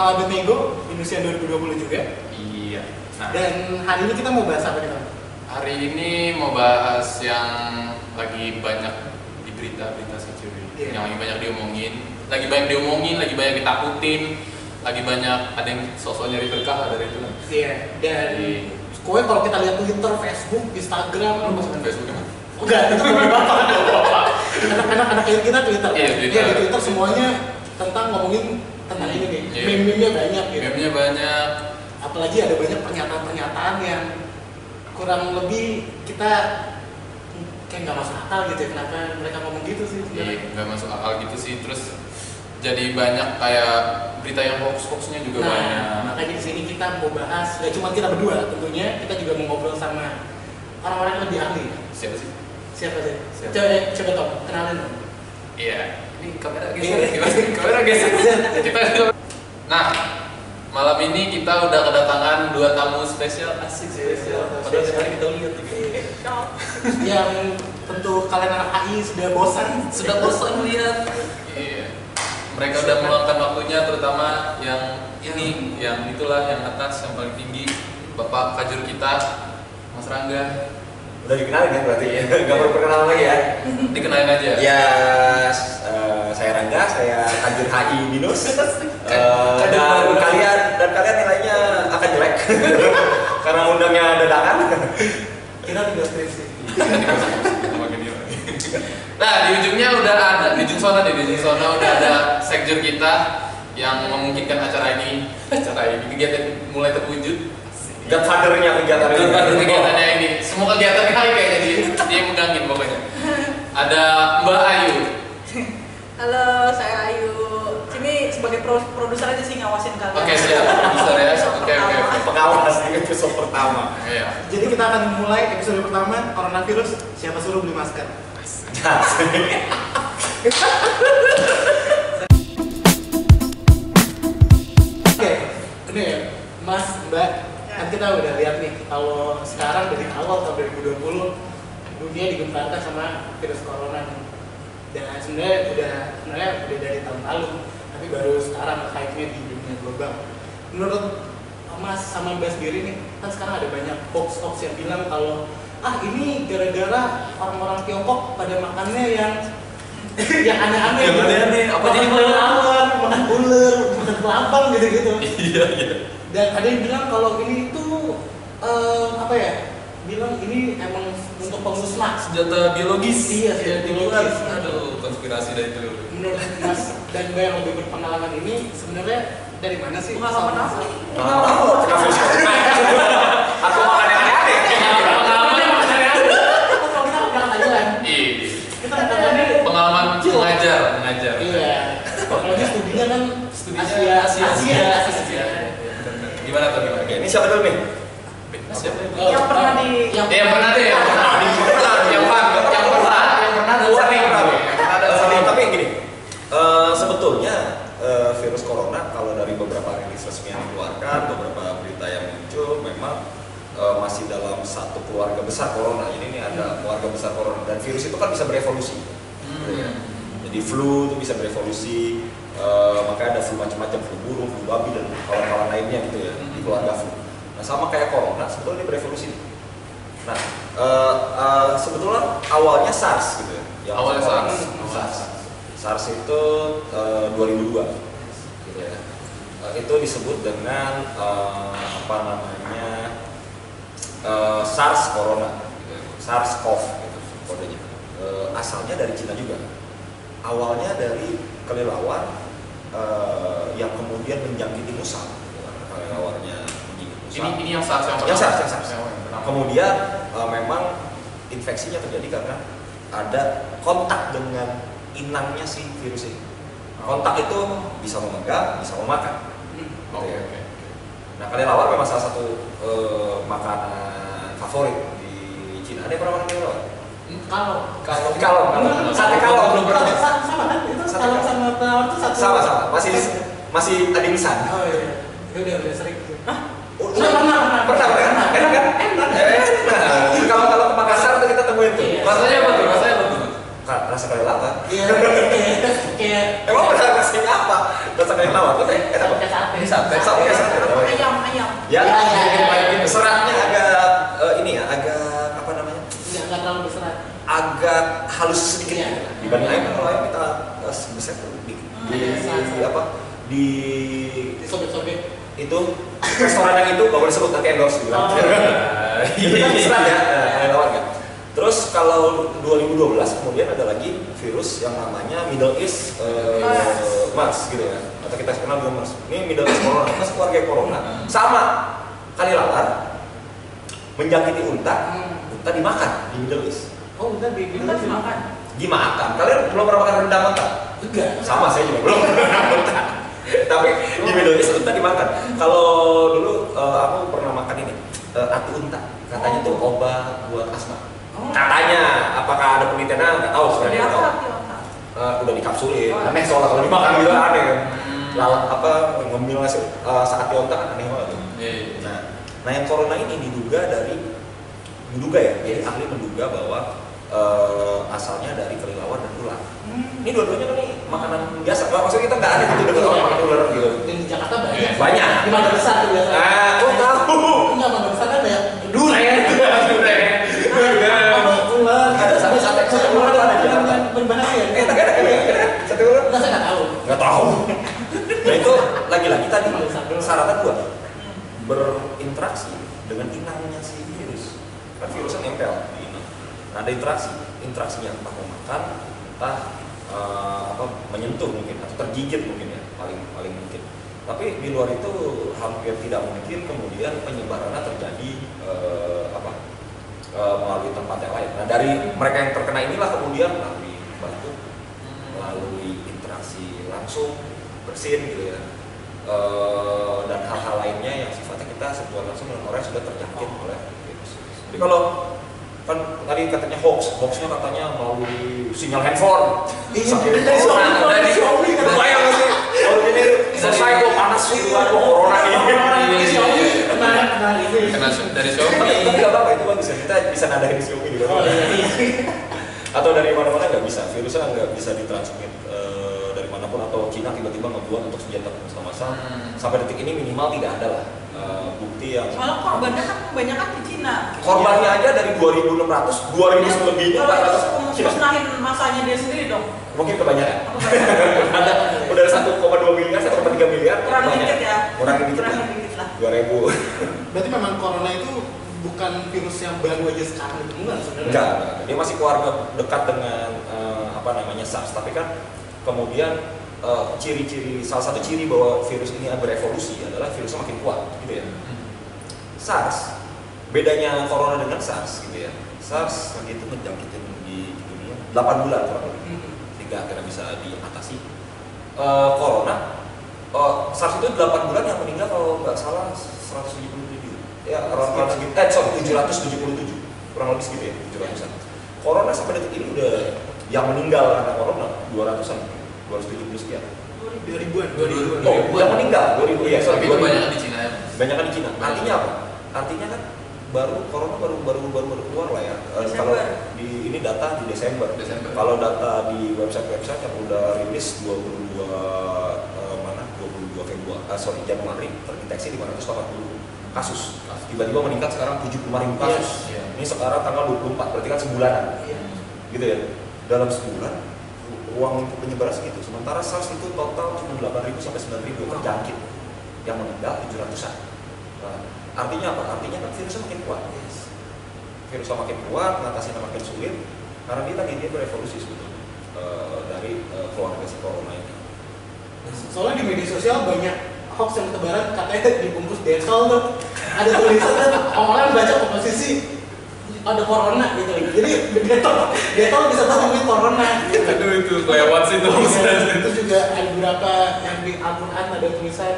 channel Abednego Indonesia 2020 juga. Iya. Nah, Dan hari ini kita mau bahas apa nih, Bang? hari ini mau bahas yang lagi banyak di berita-berita sejauh Iya. yang lagi banyak diomongin, lagi banyak ditakutin, lagi banyak ada yang sosok nyari berkah dari itu kan. Iya. Dan kowe kalau kita lihat Twitter, Facebook, Instagram, Lu masukin Facebook kan? enggak, itu teman bapak. Anak-anak kita Twitter. Iya, Twitter. Di Twitter semuanya tentang ngomongin tentang ini nih. Iya. Meme-nya banyak gitu. Meme-nya banyak. Apalagi ada banyak pernyataan-pernyataan yang kurang lebih kita kayak nggak masuk akal gitu ya, kenapa mereka ngomong gitu sih sebenarnya. Iya, nggak masuk akal gitu sih. Terus jadi banyak kayak berita yang hoax-hoaxnya juga banyak. Makanya di sini kita mau bahas, nggak cuma kita berdua tentunya, kita juga mau ngobrol sama orang-orang yang lebih ahli. Siapa sih? Siapa sih? Siapa? Coba Tom, kenalin dong. Iya. Ini kamera Iya. geser. Gimana? Kamera geser. Kita. Nah, malam ini kita udah kedatangan 2 tamu spesial. Asik spesial. Padahal tiap hari kita lihat juga. Yang tentu kalian anak AI sudah bosan lihat. Iya. Mereka udah meluangkan waktunya, terutama yang ini, yang itulah yang atas, yang paling tinggi, Bapak Kajur kita, Mas Rangga. Udah dikenalin kan berarti ya? Gak perlu perkenalan lagi ya? Dikenalin aja. Ya, saya Rangga, saya Kajur HI Binus. Dan kalian nilainya akan jelek karena undangnya dadakan. kita tinggal skripsi. Nah, di ujungnya udah ada, di ujung sana udah ada sekjur kita yang memungkinkan acara ini kegiatan mulai terwujud. Godfather-nya Kegiatannya ini, semua kegiatannya kayaknya dia megangin pokoknya. Ada Mbak Ayu. Halo, saya Ayu. Sini sebagai produser aja sih ngawasin kalian. Oke, siap, produser ya. Oke. pengawas di episode pertama. Iya. Jadi kita akan mulai episode pertama, coronavirus, siapa suruh beli masker? Oke, ini ya, Mas, Mbak, kan kita udah lihat nih kalau sekarang dari awal tahun 2020 dunia digemparkan sama virus corona nih. Dan sebenarnya udah dari tahun lalu, tapi baru sekarang hype-nya di dunia global. Menurut Mas sama Mbak sendiri nih, kan sekarang ada banyak hoax yang bilang kalau ini gara-gara orang-orang Tiongkok pada makannya yang yang aneh-aneh. Yang aneh-aneh, apa makan jadi kelelawar, makan ular, makan kelabang gitu-gitu. Iya. Dan ada yang bilang kalau ini tuh bilang ini emang untuk pemusnah. Senjata biologis. Iya, senjata biologis. Aduh, konspirasi dari itu. Menurut Mas dan Mbak yang lebih berpengalaman ini sebenarnya dari mana sih? Pengalaman apa? Aku makan yang aneh-aneh. Kalau kita makan Thailand, Iya. kita makannya Pengalaman mengajar. Iya. Apalagi studinya kan Studinya Asia. Gimana tuh? Oke, ini siapa dulu nih? Siapa? Yang pernah di Yang pernah ada warning. Tapi gini, sebetulnya virus corona kalau dari beberapa rilis resmi yang dikeluarkan, beberapa berita yang muncul, memang masih dalam satu keluarga besar corona. Ini ada keluarga besar corona dan virus itu kan bisa berevolusi. Gitu ya. Jadi flu itu bisa berevolusi, makanya ada flu macam-macam, flu burung, flu babi dan kawan-kawan lainnya gitu ya di keluarga flu. Nah, sama kayak corona, sebetulnya ini berevolusi. Nah, sebetulnya awalnya SARS gitu ya. Yang Awalnya SARS. SARS itu 2002 gitu ya. Itu disebut dengan SARS corona gitu ya. SARS-CoV gitu kodenya. Asalnya dari Cina juga. Awalnya dari kelelawar yang kemudian menjangkiti musang. Kelelawarnya Ini yang SARS yang SARS. Kemudian memang infeksinya terjadi karena ada kontak dengan inangnya si virus ini. Kontak itu bisa memegang, bisa memakan. Gitu ya. Nah, kelelawar memang salah satu makanan favorit di Cina. Ada yang pernah makan kelelawar? Kalau sate kalong belum pernah. Sama kan? Itu kalau sama kelelawar itu satu. Sama. Masih adingsan. Oh iya. Udah sering. Pernah kan? Enak kan? Enak. Kalau ke Makassar tuh kita temuin tuh. Iya. Rasanya apa tuh? Rasa kelelawar. Iya. Kayak Emang pernah rasanya apa? rasa kayak lawar tuh kayak apa? Kayak sate. Ini sate. Sate. Ayam. Ya, Ya. seratnya agak ini ya, agak apa namanya? Nggak terlalu berserat. Agak halus sedikit Iya. gitu. Dibanding ayam, kalau ayam kita besar di apa? Di Disobek-sobek. itu restoran yang itu nggak boleh sebut nanti endorse gitu. Oh. Itu kan serat ya, kayak lawar kan. Terus kalau 2012 kemudian ada lagi virus yang namanya Middle East MERS gitu ya, atau kita kenal dengan MERS. Ini Middle East Corona, mas keluarga corona, sama kali lalar menjangkiti unta dimakan di Middle East. Oh, udah bikin Kita dimakan. Dimakan. Kalian belum pernah makan rendang unta? Enggak. Sama, saya juga belum pernah makan unta. Tapi di Middle East unta dimakan. Kalau dulu aku pernah makan ini ati unta. Katanya tuh obat buat asma. Katanya, apakah ada penelitiannya nggak tahu Dari sebenarnya. apa Tahu. hati otak? Udah dikapsulin. Aneh soalnya kalau dimakan juga aneh kan. Lalat apa ngemil ngasih saat onta kan aneh banget. Iya. Nah yang corona ini diduga ya, jadi ahli menduga bahwa asalnya dari kelelawar dan ular. Ini dua-duanya kan nih makanan biasa. Maksudnya kita nggak ada gitu dengan orang makan ular gitu. Dan di Jakarta banyak. Banyak. Di Mangga Besar tuh biasanya. Kok tahu? Enggak, Mangga Besar kan banyak durian. Durian. Apa ular? Ada sate ular tuh ada di Jakarta. Berbahaya ya? Ada. Sate ular? Enggak, saya nggak tahu. Nggak tahu. Nah itu lagi-lagi tadi syaratnya dua, berinteraksi dengan inangnya si virus. Kan virusnya nempel di inang. Nah ada interaksinya entah memakan, entah menyentuh mungkin atau tergigit mungkin ya, paling mungkin. Tapi di luar itu hampir tidak mungkin kemudian penyebarannya terjadi melalui tempat yang lain. Nah dari mereka yang terkena inilah kemudian melalui batuk, melalui interaksi langsung, bersin gitu ya, dan hal-hal lainnya yang sifatnya kita sentuhan langsung dengan orang yang sudah terjangkit oleh virus. Jadi kalau kan tadi katanya hoaxnya katanya melalui sinyal handphone. Dari Xiaomi kan bayang sih. Kalau ini selesai kok panas sih buat corona ini. Kena dari Xiaomi. Tapi nggak apa-apa, itu bagus ya, kita bisa nadain di Xiaomi juga. Atau dari mana-mana nggak bisa, virusnya nggak bisa ditransmit dari manapun, atau Cina tiba-tiba ngebuat untuk senjata massal. Sampai detik ini minimal tidak ada lah bukti yang. Soalnya korbannya kan kebanyakan di Cina. Korbannya aja dari 2.600, 2.000 lebihnya Kalau itu 400 Cina. musnahin masanya dia sendiri dong. Mungkin kebanyakan. Ada udah 1,2 miliar, 1,3 miliar. Kurang banyak. dikit ya. Kurangin dikit Kurangin lah. dikit lah. 2.000. Berarti memang corona itu bukan virus yang baru aja sekarang itu enggak sebenarnya? Enggak. Dia masih keluarga dekat dengan SARS. Tapi kan kemudian ciri-ciri, salah satu ciri bahwa virus ini berevolusi adalah virusnya makin kuat, gitu ya. SARS, bedanya corona dengan SARS, gitu ya. SARS lagi itu menjangkitin di dunia 8 bulan kurang lebih, sehingga akhirnya bisa diatasi. Corona, SARS itu 8 bulan, yang meninggal kalau nggak salah 177, ya kurang lebih 777, kurang lebih segitu ya, 700-an. Corona sampai detik ini udah yang meninggal karena corona 200-an. 270 sekian. 2000-an. Oh, yang meninggal 2000 ya. Tapi itu banyak di Cina ya. Banyak kan di Cina. Artinya apa? Artinya kan corona baru keluar lah ya. Kalau di ini data di Desember. Kalau data di website yang udah rilis 22 Januari terdeteksi 580 kasus. Tiba-tiba meningkat sekarang 75.000 kasus. Ini sekarang tanggal 24, berarti kan sebulanan. Gitu ya. Dalam sebulan ruang untuk penyebaran segitu. Sementara SARS itu total cuma 8.000 sampai 9.000 terjangkit. Yang meninggal 700-an. Nah, artinya apa? Artinya kan virusnya makin kuat. Virusnya makin kuat, mengatasinya makin sulit. Karena dia berevolusi sebetulnya dari keluarga si corona ini. Soalnya di media sosial banyak hoax yang ketebaran, katanya dibungkus detol tuh. Ada tulisan orang baca komposisi ada corona gitu. Jadi detol bisa tahu corona gitu. Aduh itu kelewat sih tuh. Itu juga ada beberapa yang di Al-Quran ada tulisan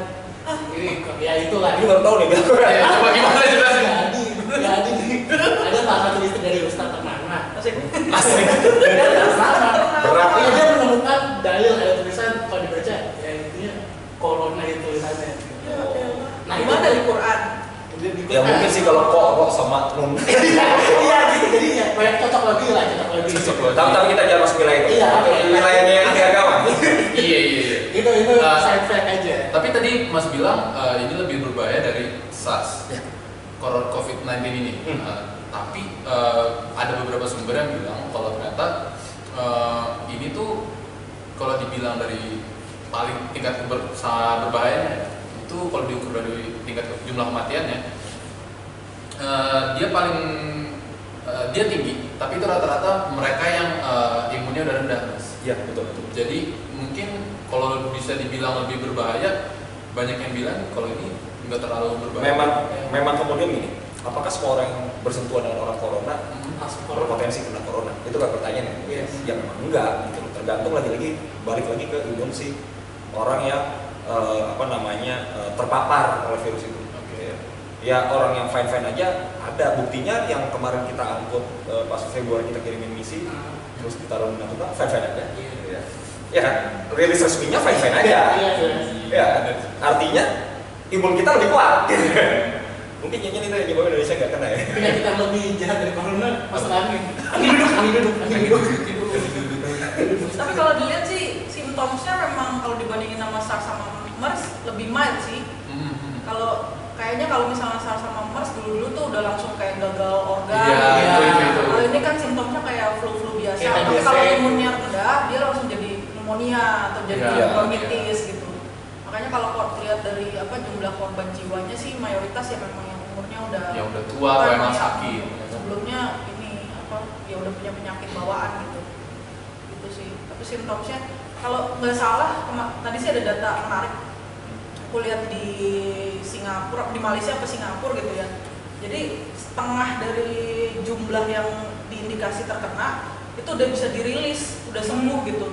ini ya itulah. Ini baru tahu nih. Coba gimana jelasnya? Jadi ada salah satu istri dari Ustaz ternama. Asik. Dia nggak sama. Berarti Dia menemukan dalil ada tulisan kalau dibaca ya intinya corona itu tulisannya. Nah, gimana di Quran? Ya mungkin sih kalau kok sama nun. Iya gitu jadinya. banyak cocok lagi. Tapi kita jangan masuk wilayah itu. Iya, oke. Wilayahnya yang anti agama. Iya. Itu side fact aja. Tapi tadi Mas bilang ini lebih berbahaya dari SARS, COVID-19 ini. Tapi ada beberapa sumber yang bilang kalau ternyata ini tuh kalau dibilang dari paling tingkat berbahayanya itu kalau diukur dari tingkat jumlah kematiannya dia tinggi, tapi itu rata-rata mereka yang imunnya udah rendah, Mas. Iya, betul. Jadi mungkin kalau bisa dibilang lebih berbahaya, banyak yang bilang kalau ini nggak terlalu berbahaya. Memang kemudian gini, apakah semua orang yang bersentuhan dengan orang corona berpotensi kena corona? Itu kan pertanyaannya. Yes. Ya memang enggak, gitu. Tergantung lagi balik lagi ke imun si orang yang terpapar oleh virus itu. Ya orang yang fine aja ada buktinya yang kemarin kita angkut pas Februari kita kirimin misi terus ditaruh di Natuna fine aja. Ya kan, rilis resminya fine aja. Ya, artinya imun kita lebih kuat. Mungkin nyanyi itu yang nyebabin Indonesia nggak kena ya. Penyakit yang lebih jahat dari corona masalah angin duduk. Tapi kalau dilihat sih simptomnya memang kalau dibandingin sama SARS sama MERS lebih mild sih. Kalau kayaknya kalau misalnya SARS sama MERS dulu tuh udah langsung kayak gagal organ. Itu. Kalau ini kan simptomnya kayak flu biasa. Kayak Tapi biasa. kalau imunnya rendah dia langsung jadi pneumonia atau jadi bronkitis gitu. Makanya kalau lihat dari jumlah korban jiwanya sih mayoritas ya memang yang umurnya udah tua atau emang sakit. Sebelumnya ya udah punya penyakit bawaan gitu. Gitu sih. Tapi simptomnya kalau nggak salah tadi sih ada data menarik. Aku lihat di Singapura, di Malaysia ke Singapura gitu ya. Jadi setengah dari jumlah yang diindikasi terkena itu udah bisa dirilis, udah sembuh gitu.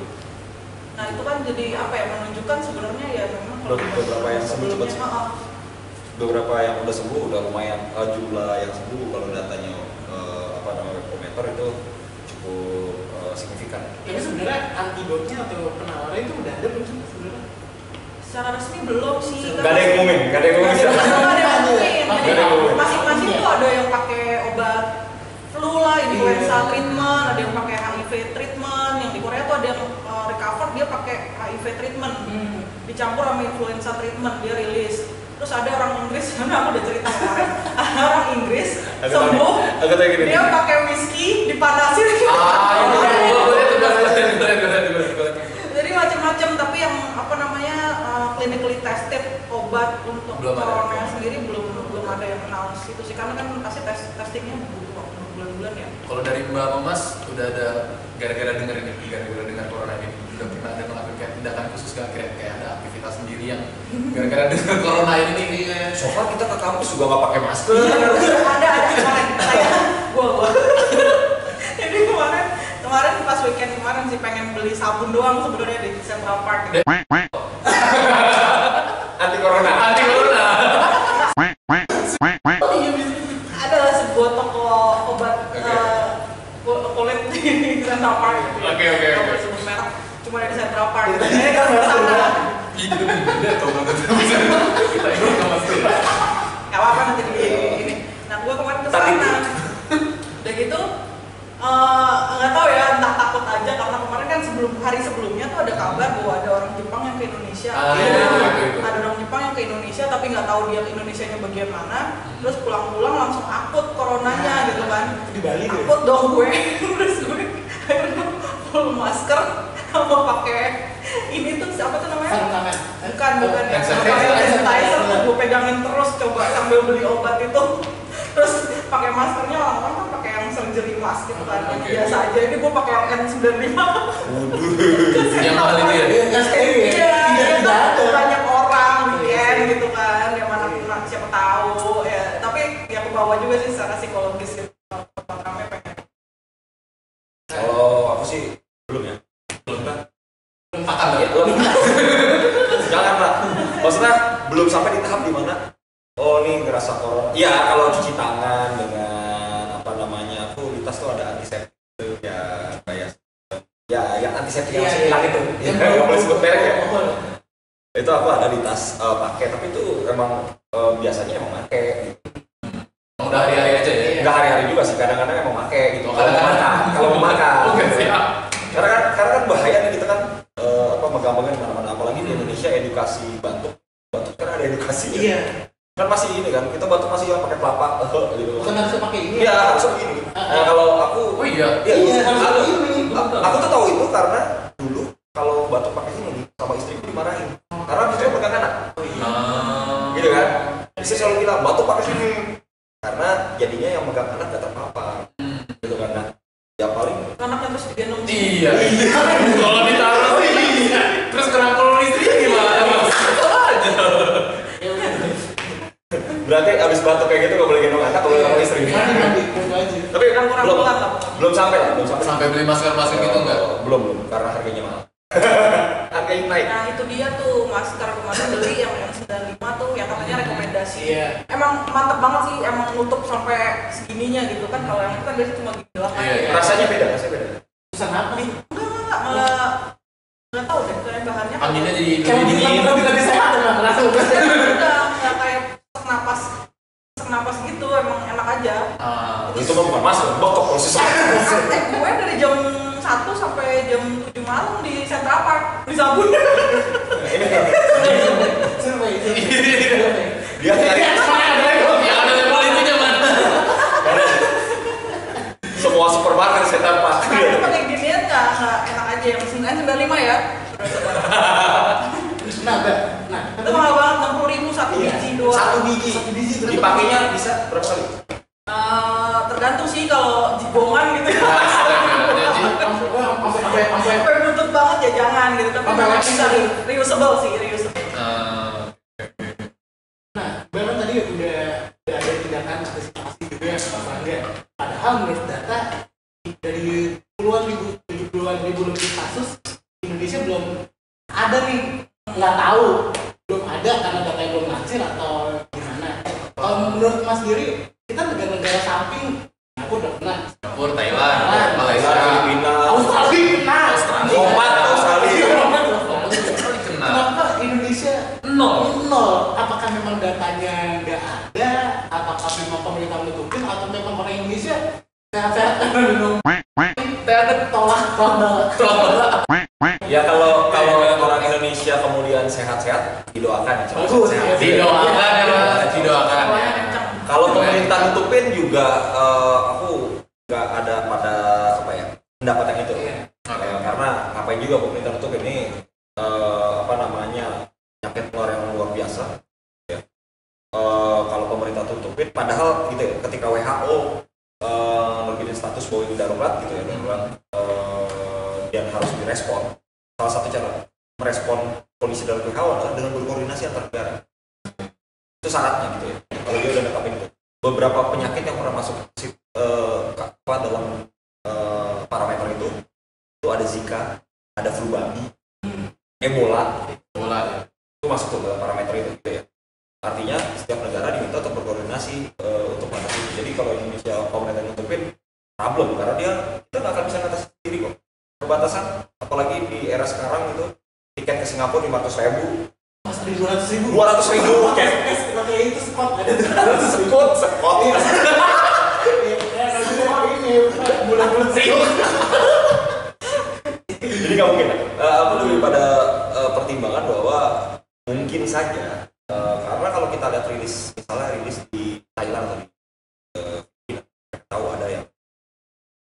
Nah itu kan jadi menunjukkan sebenarnya ya memang kalau beberapa yang sebelumnya beberapa yang udah sembuh udah lumayan, jumlah yang sembuh kalau datanya Webcometer itu cukup signifikan. Ini sebenarnya antidotnya atau penawarnya itu udah ada belum sih sebenarnya? Secara resmi belum sih. Gak ada yang ngumumin. Nggak ada yang ngumumin. Jadi masing-masing tuh ada yang pakai obat flu lah, influenza treatment, ada yang pakai HIV treatment, yang di Korea tuh ada yang recover dia pakai HIV treatment, dicampur sama influenza treatment dia rilis. Terus ada orang Inggris, aku udah cerita kemarin, ada orang Inggris sembuh, dia pakai whisky dipanasin. Jadi macam-macam, tapi yang clinically tested obat untuk corona sendiri belum ada yang announce itu sih, karena kan pasti testingnya butuh waktu berbulan-bulan ya. Kalau dari Mbak Mas udah ada gara-gara dengar corona ini udah pernah ada melakukan tindakan khusus kayak ada aktivitas sendiri yang gara-gara dengar corona ini nih? So far kita ke kampus juga nggak pakai masker. Ada kemarin gua jadi kemarin pas weekend kemarin sih pengen beli sabun doang sebenarnya di Central Park gitu. Anti corona. Ada sebuah toko obat kulit di Central Park. Oke. Sebut merek cuma ada di Central Park. Jadi kalau ke sana Itu beda tau banget. Kita ikut sama sekali. nggak apa-apa nanti di ini. Nah gua kemarin ke sana. Udah gitu nggak tahu ya, entah takut aja karena kemarin kan hari sebelumnya tuh ada kabar bahwa ada orang Jepang yang ke Indonesia. Ada orang Jepang yang ke Indonesia tapi nggak tahu dia ke Indonesianya bagian mana. Terus pulang-pulang langsung akut coronanya gitu kan. Di Bali deh. Akut dong gue. Terus gue full masker sama pakai ini tuh siapa tuh namanya? Sarung tangan. Bukan ya. Sanitizer tuh gue pegangin terus coba sambil beli obat itu. Terus pakai maskernya orang-orang kan pakai yang surgery mask gitu kan, biasa aja. Ini gue pakai yang N95. Yang mahal itu ya? Iya, banyak orang weekend gitu kan, yang mana siapa tahu ya. Tapi ya ke bawah juga sih secara psikologis gitu. Rame pengen. Kalau aku sih belum ya. Akan ya? Jangan lah. Maksudnya belum sampai di tahap dimana ini ngerasa corona. Ya kalau cuci tangan dengan aktivitas tuh ada antiseptik ya kayak yang antiseptik yang masih hilang itu. Ya nggak boleh sebut merek ya. Itu aku ada di tas pakai, tapi itu emang biasanya emang pakai. Udah hari-hari aja ya? Nggak hari-hari juga sih, kadang-kadang emang pakai gitu. Oh, Kalau mau makan, kalau mau makan. Oke, siap. Karena kan bahaya nih kita kan megang-megang mana-mana, apalagi di Indonesia edukasi batuk kan ada edukasinya. Iya. Kan masih ini kan, kita batuk masih yang pakai kelapa gitu. Bukan harusnya pakai ini. Iya, harusnya begini. Nah, kalau aku Oh iya. Iya, harus aku, ini. aku tuh tahu itu karena dulu kalau batuk pakai ini sama istriku dimarahin. Karena istriku pegang anak. Gitu kan? Istri selalu bilang batuk pakai sini. Karena jadinya yang megang anak gak terpapar. Gitu kan. Nah, ya paling Anaknya terus digendong. Iya. Kalau ditaruh sih iya. Terus kerangkul istri gimana? Aja. berarti abis batuk kayak gitu gak boleh gendong anak, kalau gendong istri. Nanti itu aja. Tapi kan Kurang belum pulang, Kak. belum sampai lah, belum sampai. Sampai beli masker-masker gitu enggak? Belum, karena harganya mahal. Harganya naik. Nah itu dia tuh masker kemarin beli yang N95 tuh yang katanya rekomendasi. Iya. Emang mantep banget sih, emang nutup sampai segininya gitu kan. Kalau yang itu kan biasanya cuma gini doang kan. Iya, iya. Rasanya beda. Susah apa nih? Enggak, malah nggak tahu deh kayak bahannya. Anginnya jadi Kayak dingin. kita lebih sehat nggak ngerasa udah. Udah nggak kayak sesak napas gitu, emang enak aja. Itu mah bukan masker, bokok proses. Gue dari jam 1 sampai jam 7 malam di Central Park di sabun. Ini Survei. dia cari Ya ada label itunya mana? semua supermarket saya tampak. Karena pakai ginian nggak enak aja yang N95 ya. Nah, Itu mahal banget, 60.000 satu Iya. biji doang. Satu biji. Dipakainya bisa berapa kali? Tergantung sih kalau jigongan gitu. Sampai Sampai buntut banget ya jangan gitu. Tapi Sampai memang lagi bisa sih. reusable sih, reusable. Nah, memang tadi udah ada tindakan antisipasi juga ya Pak Rangga. Padahal menurut data dari puluhan ribu lebih kasus Indonesia belum ada nih, nggak tahu belum ada karena datanya belum lansir atau gimana. Kalau menurut Mas sendiri, kita negara-negara samping, aku udah pernah Singapura, Thailand, Thailand, Malaysia. Filipina, Australia pernah, Oman, Australia. Kena. Kenapa Indonesia Nol. nol? Apakah memang datanya nggak ada? Apakah memang pemerintah menutupin? Atau memang orang Indonesia sehat-sehat karena minum tolak. Ya kalau orang Indonesia kemudian sehat-sehat, didoakan ya cepat Bagus, sehat. ya. Didoakan ya Mas, didoakan. Soalnya kenceng. Kalau pemerintah nutupin juga aku nggak ada pada pendapat yang itu. Iya. Karena ngapain juga pemerintah nutup ini penyakit menular yang luar biasa. Ya. Kalau pemerintah tutupin, padahal gitu ya, ketika WHO nerbitin status bahwa ini darurat gitu ya, darurat dan harus direspon. Salah satu cara merespon kondisi darurat WHO adalah dengan berkoordinasi antar negara. Itu syaratnya gitu ya. Kalau dia udah netapin itu, beberapa penyakit yang pernah masuk dalam parameter itu ada Zika, ada flu babi, Ebola, Bola ya. itu masuk tuh dalam parameter itu gitu ya. Artinya setiap negara diminta untuk berkoordinasi untuk mengatasi itu. Jadi kalau Indonesia pemerintah nutupin problem karena kita nggak akan bisa mengatasi sendiri kok. Perbatasan, apalagi di era sekarang itu tiket ke Singapura 500.000, Mas 200.000. 200.000 Kayak itu spot ada 200.000. sekot. Ya, kalau ini bulan-bulan serius. Jadi nggak mungkin. Aku lebih pada pertimbangan bahwa mungkin saja karena kalau kita lihat rilis di Thailand tadi, kita tahu ada yang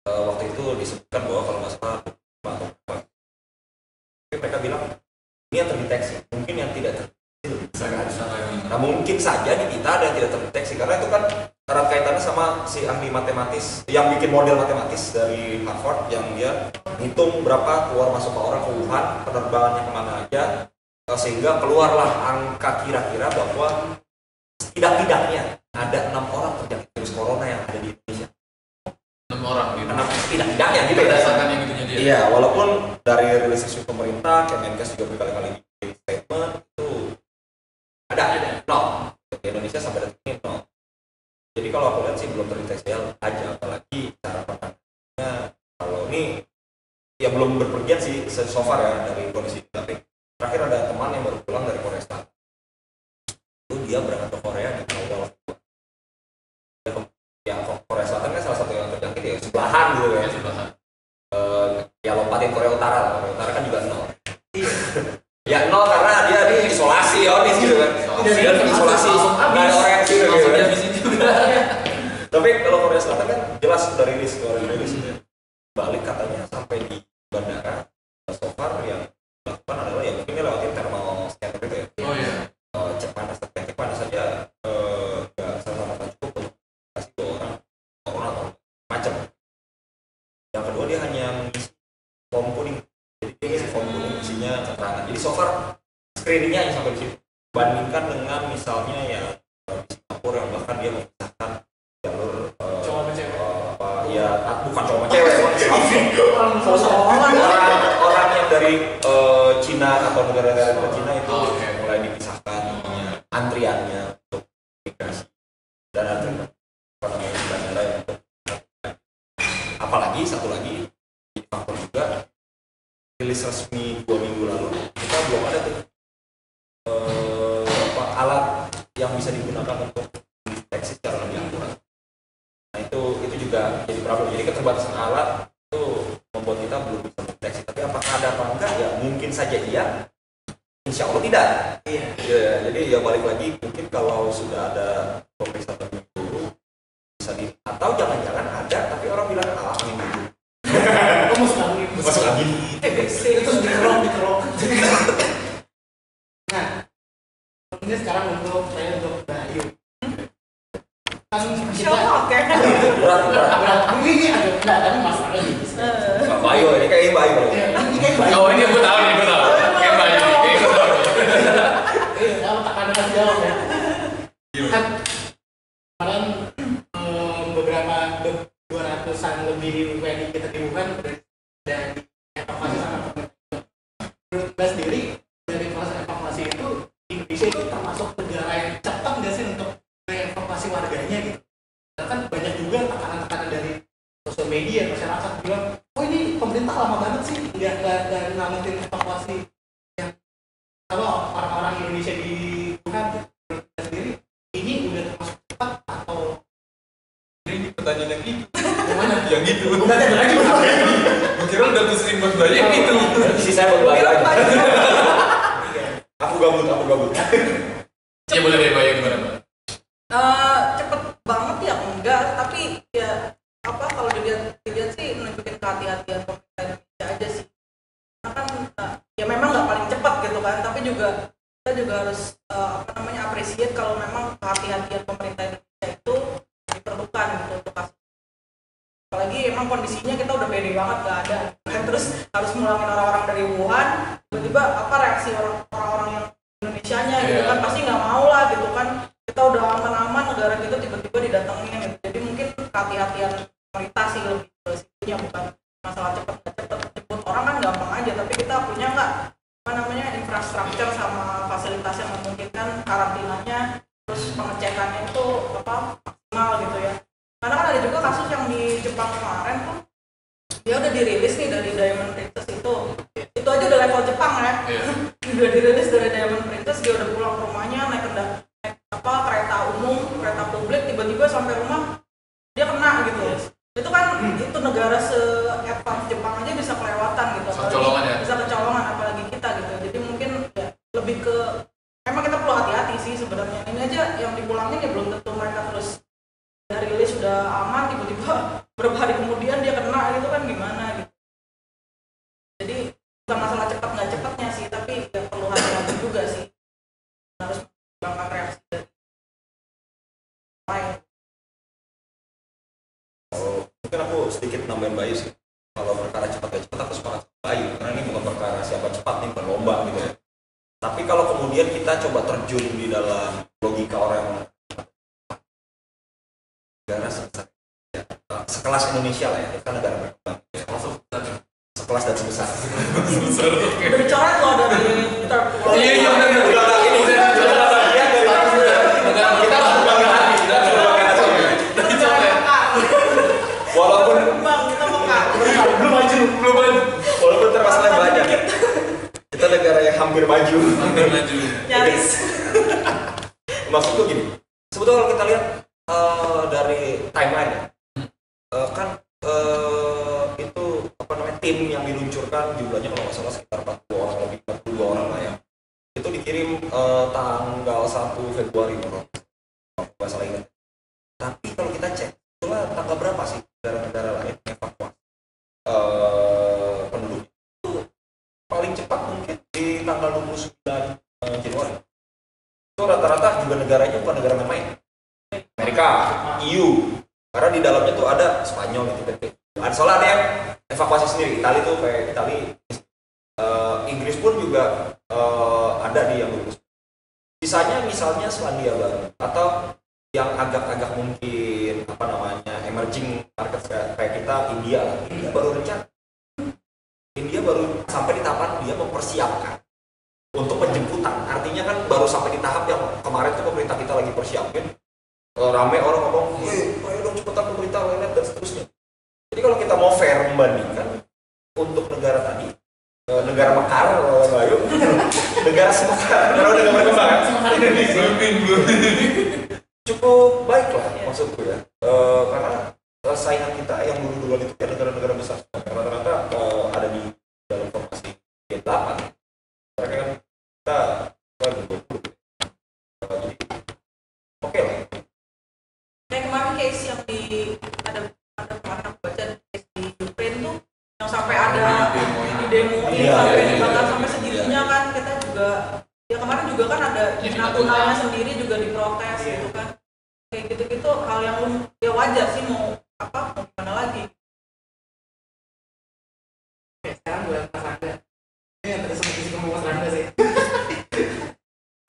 waktu itu disebutkan bahwa kalau nggak salah atau apa, tapi mereka bilang ini yang terdeteksi, mungkin yang tidak terdeteksi lebih besar kan. Nah mungkin saja di kita ada yang tidak terdeteksi karena itu kan erat kaitannya sama si ahli matematis yang bikin model matematis dari Harvard yang dia hitung berapa keluar masuk orang ke Wuhan, penerbangannya kemana aja, sehingga keluarlah angka kira-kira bahwa tidak-tidaknya ada 6 orang terjangkit virus corona yang ada di Indonesia. 6 orang gitu. 6 tidak-tidaknya gitu ya. Berdasarkan yang gitunya dia. Iya, walaupun dari rilis resmi pemerintah, Kemenkes juga berkali-kali bikin statement itu ada nol. Di Indonesia sampai detik ini nol. Jadi kalau aku lihat sih belum terdeteksi aja, apalagi cara penanganannya kalau ini ya belum berpergian sih so far ya dari kondisi ini. Tapi terakhir ada teman yang baru pulang dari Korea Selatan. Itu dia berangkat ke Korea di awal. Ya Korea Selatan kan salah satu sebelahan gitu Ya, ya. sebelahan. Ya lompatin Korea Utara lah. Korea Utara kan juga 0. Ya 0 karena dia di isolasi Yonis gitu kan. Dia isolasi, nggak ada orang yang sini gitu Langsung kan. dihabisin juga. Tapi kalau Korea Selatan kan jelas sudah rilis gitu ya. Balik katanya sampai di bandara so far yang dilakukan adalah ya mungkin lewatin thermal scanner gitu ya. Oh iya. Cek panas saja nggak serta-merta cukup untuk kasih 2 orang corona atau macam. Yang kedua dia hanya mengisi form kuning. Jadi dia ngisi form kuning isinya keterangan. Jadi so far screeningnya hanya sampai di situ. Bandingkan dengan misalnya yang di Singapura yang bahkan dia memisahkan jalur Cowok sama cewek. bukan cowok sama cewek orang yang dari Cina atau negara-negara ke Cina itu mulai dipisahkan antriannya untuk migrasi dan antrian apa namanya di bandara yang untuk apalagi satu lagi faktor juga rilis resmi 2 minggu lalu kita belum ada tuh alat yang bisa digunakan untuk mendeteksi secara lebih akurat. Nah itu juga jadi problem. Jadi keterbatasan alat itu membuat kita belum bisa mendeteksi. Tapi apakah ada apa enggak? Ya mungkin saja iya. Insya Allah tidak. Iya. Ya, jadi ya balik lagi mungkin kalau sudah ada pemeriksaan lebih dulu bisa atau jangan-jangan ada tapi orang bilang angin dulu. Kamu masuk angin. Masuk angin. TBC Itu dikerok. Nah, ini sekarang untuk Bayu. Kan kita oke. Berat. ini ada enggak tapi masalahnya gitu. Pak Bayu ini kayak Bayu. Ini kayak Bayu. Oh ini gue tahu. Kayak banyak. Kayak gue tahu. Kalau tekanan kasih jawab ya. Kan kemarin beberapa 200-an lebih WNI kita di Wuhan dan evakuasi sama pemerintah. Menurut Mbak sendiri dari proses evakuasi itu Indonesia itu termasuk negara yang cepat nggak sih untuk mengevakuasi warganya gitu? Karena kan banyak juga tekanan-tekanan dari sosial media masyarakat bilang, oh ini pemerintah lama banget sih nggak namatin evakuasi yang kalau orang-orang Indonesia di Wuhan menurut Mbak sendiri ini udah termasuk cepat atau Ini pertanyaan yang itu. gimana? Yang gitu. Bukan ada lagi Gue kira udah pusing buat banyak itu. Isi saya buat Bayu aja. Aku gabut. Ya boleh deh Bayu gimana Mbak? Cepet banget ya enggak, tapi ya apa kalau dilihat sih menunjukin kehati-hatian pemerintah Indonesia aja sih. Karena kan ya memang nggak paling cepat gitu kan, tapi kita juga harus appreciate kalau memang kehati-hatian pemerintah Indonesia itu diperlukan gitu untuk kasus. Apalagi emang kondisinya kita udah pede banget nggak ada kan, terus harus ngulangin orang-orang dari Wuhan, tiba-tiba apa reaksi orang-orang yang Indonesianya gitu kan, pasti nggak mau lah gitu kan, kita udah aman-aman negara kita tiba-tiba didatengin gitu. Jadi mungkin kehati-hatian pemerintah sih lebih ke situnya, bukan masalah cepet jemput orang kan gampang aja, tapi kita punya nggak infrastruktur sama fasilitas yang memungkinkan karantinanya terus pengecekannya itu maksimal gitu ya. Karena kan ada juga kasus yang di Jepang kemarin tuh dia udah dirilis nih dari Diamond Princess itu aja udah level Jepang ya. Udah dirilis dari Diamond Princess, dia udah pulang ke rumahnya naik kereta umum, kereta publik, tiba-tiba sampai rumah dia kena gitu. Itu kan itu negara se-advance Jepang aja bisa kelewatan gitu. Kecolongan ya. Bisa kecolongan apalagi kita gitu. Jadi mungkin ya lebih ke memang kita perlu hati-hati sih sebenarnya. Ini aja yang dipulangin ya belum tentu mereka terus dari rilis sudah aman, tiba-tiba beberapa hari kemudian dia kena gitu kan gimana gitu. Jadi bukan masalah cepat nggak cepatnya sih, tapi ya perlu hati-hati juga sih. Harus mengembangkan reaksi dari lain. Mungkin aku sedikit nambahin Bayu sih. Kalau perkara cepat gak cepat aku sepakat sama Bayu, karena ini bukan perkara siapa cepat nih, bukan lomba gitu ya. Tapi kalau kemudian kita coba terjun di dalam logika orang negara sebesar ya, sekelas Indonesia lah ya, kita negara berkembang ya, sekelas dan sebesar. Udah dicoret loh dari third world. Iya benar. Ini kita harus berbangga hati, kita harus berbangga hati. Walaupun kita mekar. belum maju. walaupun termasalahnya banyak, kita negara yang hampir maju. Nyaris. Maksudku gini, sebetulnya kalau kita lihat dari timeline ya, kan itu apa namanya tim yang diluncurkan jumlahnya kalau nggak salah sekitar 40 orang lebih 42 orang lah ya. Itu dikirim tanggal 1 Februari kalau nggak salah ingat. Tapi kalau kita cek, itulah tanggal berapa sih negara-negara lain evakuasi penduduk itu paling cepat mungkin di tanggal 29 Januari. Itu rata-rata juga negaranya bukan negara main-main. Amerika, EU, karena di dalamnya tuh ada Spanyol gitu. Soalnya ada yang evakuasi sendiri. Italia tuh kayak Italia, Inggris pun juga ada di yang bagus. Sisanya misalnya Selandia Baru atau yang agak-agak mungkin apa namanya emerging market kayak kita India lah. India baru rencana. India baru sampai di tahapan dia mempersiapkan untuk penjemputan. Artinya kan baru sampai di tahap yang kemarin tuh pemerintah kita lagi persiapin. Rame orang ngomong, ayo dong cepetan pemerintah lain dan seterusnya. Jadi kalau kita mau fair membandingkan untuk negara tadi, negara mekar, ayo, negara semekar, kalau negara berkembang kan, cukup baik lah maksudku ya, karena saingan kita yang dulu-duluan itu kan negara-negara besar, rata-rata ada di dalam formasi G8, karena kan kita jadi oke lah. Kayak kemarin case yang di ada kemarin aku baca case di Ukraine tuh yang sampai ada di demo ini sampai dibakar sampai segitunya kan, kita juga ya kemarin juga kan ada di Natuna sendiri juga diprotes gitu kan, kayak gitu-gitu hal yang ya wajar sih, mau gimana lagi. Oke, sekarang buat Mas Rangga. Ini yang tadi sempat disinggung Mas Rangga sih.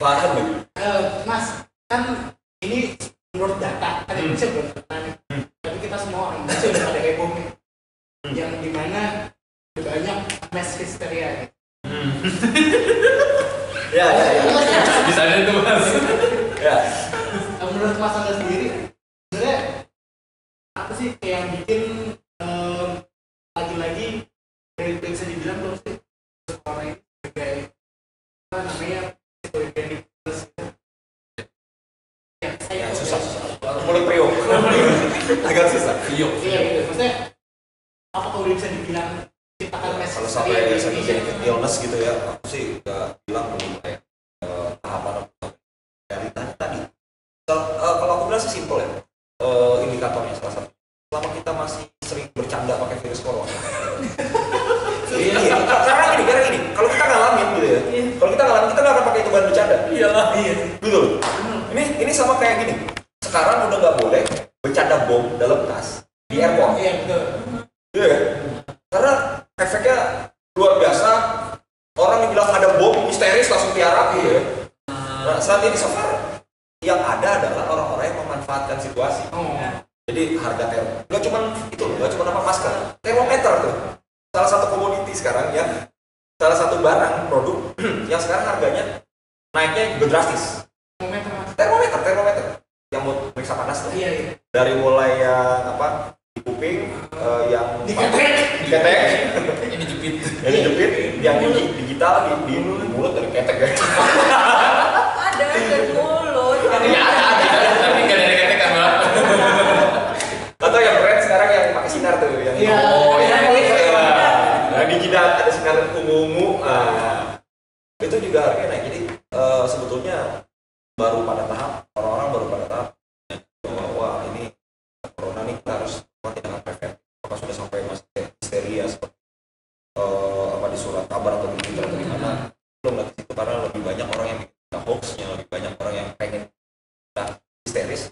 Paham ya? Mas, kan ini menurut data, kan Indonesia belum pernah nih. Tapi kita semua orang Indonesia udah pada heboh nih. Yang dimana banyak mass hysteria gitu. Ya. Bisa ada tuh Mas. Ya. Menurut Mas Rangga sendiri, sebenarnya apa sih yang bikin lagi-lagi bisa dibilang kalau sih sekolah ini sebagai apa namanya historical plus Ya, susah. Mulut priok. Agak susah. Iya gitu. Maksudnya apa kalau bisa dibilang ciptakan mass Kalau hysteria sampai di jadi Indonesia? illness gitu ya, aku sih nggak bilang belum kayak tahapan dari tadi. Kalau aku bilang sih simpel ya, indikatornya salah satu. Selama kita masih sering bercanda pakai virus corona. Iya. Karena gini, kalau kita ngalamin gitu ya, kalau kita ngalamin kita nggak akan pakai itu bahan bercanda. Iyalah, iya. Betul. Ini sama kayak gini. Sekarang udah nggak boleh bercanda bom dalam tas di airport. Iya, betul. Iya. Karena efeknya luar biasa. Orang yang bilang ada bom histeris langsung tiarap gitu ya. Nah, saat ini so far yang ada adalah orang-orang yang memanfaatkan situasi. Jadi harga nggak cuma itu, nggak cuma apa masker, termometer tuh. Salah satu komoditi sekarang ya, salah satu barang produk yang sekarang harganya naiknya juga drastis. Termometer yang mau periksa panas tuh. Iya. Dari mulai yang apa di kuping, yang diketek, Ini jepit. yang digital di mulut dari ketek ya. Ada dari mulut. Ya ada, tapi nggak dari ketekan Mbak. Atau yang keren sekarang yang pakai sinar tuh yang Iya. Nah, di jidat ada sinar ungu-ungu. Itu juga harganya naik. Jadi sebetulnya baru pada tahap orang-orang baru pada tahap bahwa wah ini corona nih kita harus tindakan preventif. Apakah sudah sampai masuk histeria seperti apa di surat kabar atau di Twitter atau di mana? Belum lagi itu karena lebih banyak orang yang bikin hoaxnya, lebih banyak orang yang pengen kita histeris.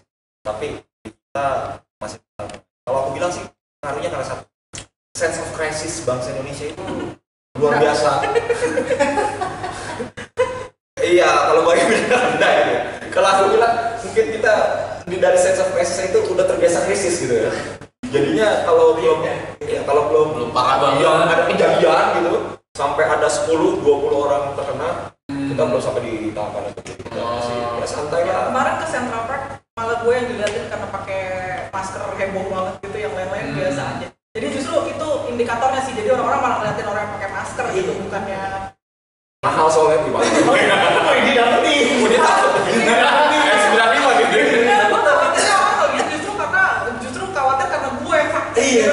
Tapi kita masih kalau aku bilang sih pengaruhnya karena satu sense of crisis bangsa Indonesia itu luar biasa. Iya, kalau bagi bilang enggak ya. Kalau aku bilang mungkin kita dari sense of crisis itu udah terbiasa krisis gitu ya. Jadinya kalau belum parah banget. yang ada kejadian gitu sampai ada 10-20 orang terkena, kita belum sampai di tahapan itu. Kita masih ya santai lah. Kemarin ke Central Park malah gue yang diliatin karena pakai masker heboh banget gitu, yang lain-lain biasa aja. Jadi justru itu indikatornya sih, jadi orang-orang malah ngeliatin orang yang pakai masker gitu, bukannya Mahal soalnya di mana? Ini dapat nih. Udah tahu. Sudah bilang gitu. Iya, gue takutnya orang kalau gitu justru khawatir karena gue yang sakit. Iya.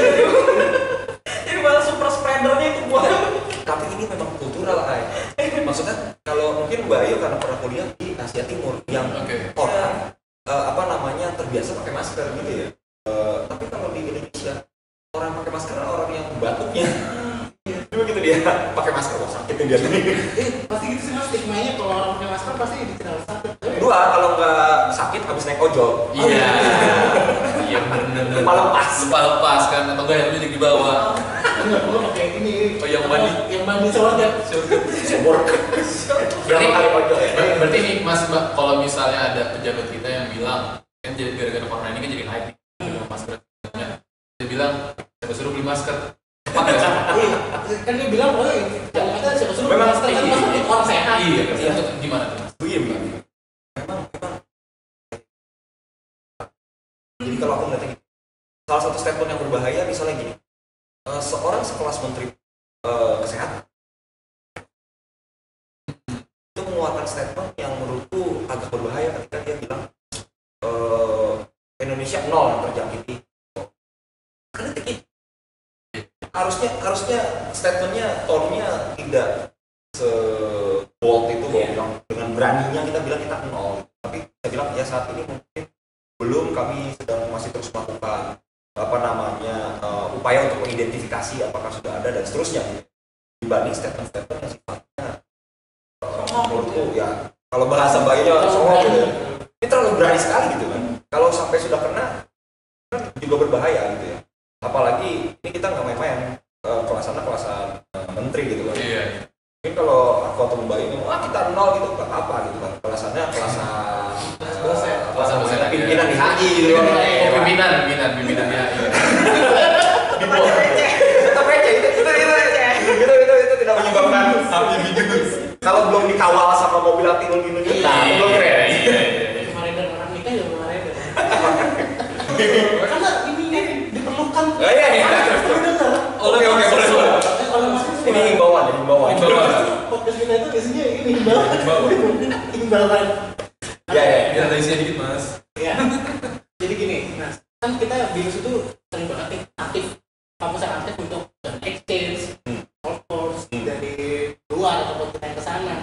Dia nih. Pasti gitu sih mas, stigmanya kalau orang pakai masker pasti dikira sakit. Dua, kalau nggak sakit habis naik ojol. Iya. Iya bener. Lupa lepas kan atau enggak helmnya di bawah. Enggak perlu pakai ini. Oh, yang mandi. Yang mandi soalnya. Work. Berapa kali ojol ya? Berarti nih Mas, kalau misalnya ada pejabat kita yang bilang kan jadi gara-gara corona ini kan jadi hype nih masker. Dia bilang saya suruh beli masker. Tepat nggak sih? Kan dia bilang oh jangan ada siapa suruh Memang masker kan maksudnya orang sehat. Iya. Itu gimana tuh Mas? Begini. Jadi kalau aku ngeliatnya gini, salah satu statement yang berbahaya misalnya gini, seorang sekelas menteri kesehatan itu mengeluarkan statement yang menurutku agak berbahaya ketika dia bilang Indonesia nol yang terjangkiti. Karena harusnya statementnya tone-nya tidak se-bold itu bahwa bilang dengan beraninya kita bilang kita nol. Tapi saya bilang ya saat ini mungkin belum, kami sedang masih terus melakukan upaya untuk mengidentifikasi apakah sudah ada dan seterusnya dibanding statement-statement yang sifatnya menurutku ya kalau bahasa bayarnya songong gitu ya. Ini terlalu berani sekali gitu kan. Kalau sampai sudah kena kan juga berbahaya gitu ya. Apalagi ini kita nggak main-main, kelasan menteri gitu kan. Iya. Mungkin kalau aku atau Mbak ini kita nol gitu nggak apa gitu kan. Kelasannya pimpinan di HI gitu kan. Pimpinan di HI. Di bawah. Tetap receh itu tidak menyebabkan api bidus. Kalau belum dikawal sama mobil anti nunjuk belum keren. Kemarin dan orang nikah ya kemarin. Karena ini diperlukan. Iya. Oke boleh. Ini himbauan. Podcast kita itu biasanya ini himbauan. Ya. Biar ada isinya dikit Mas. Ya. Jadi gini, Mas, kan kita BINUS itu sering banget aktif kampus yang aktif untuk exchange, course dari luar ataupun kita yang ke sana.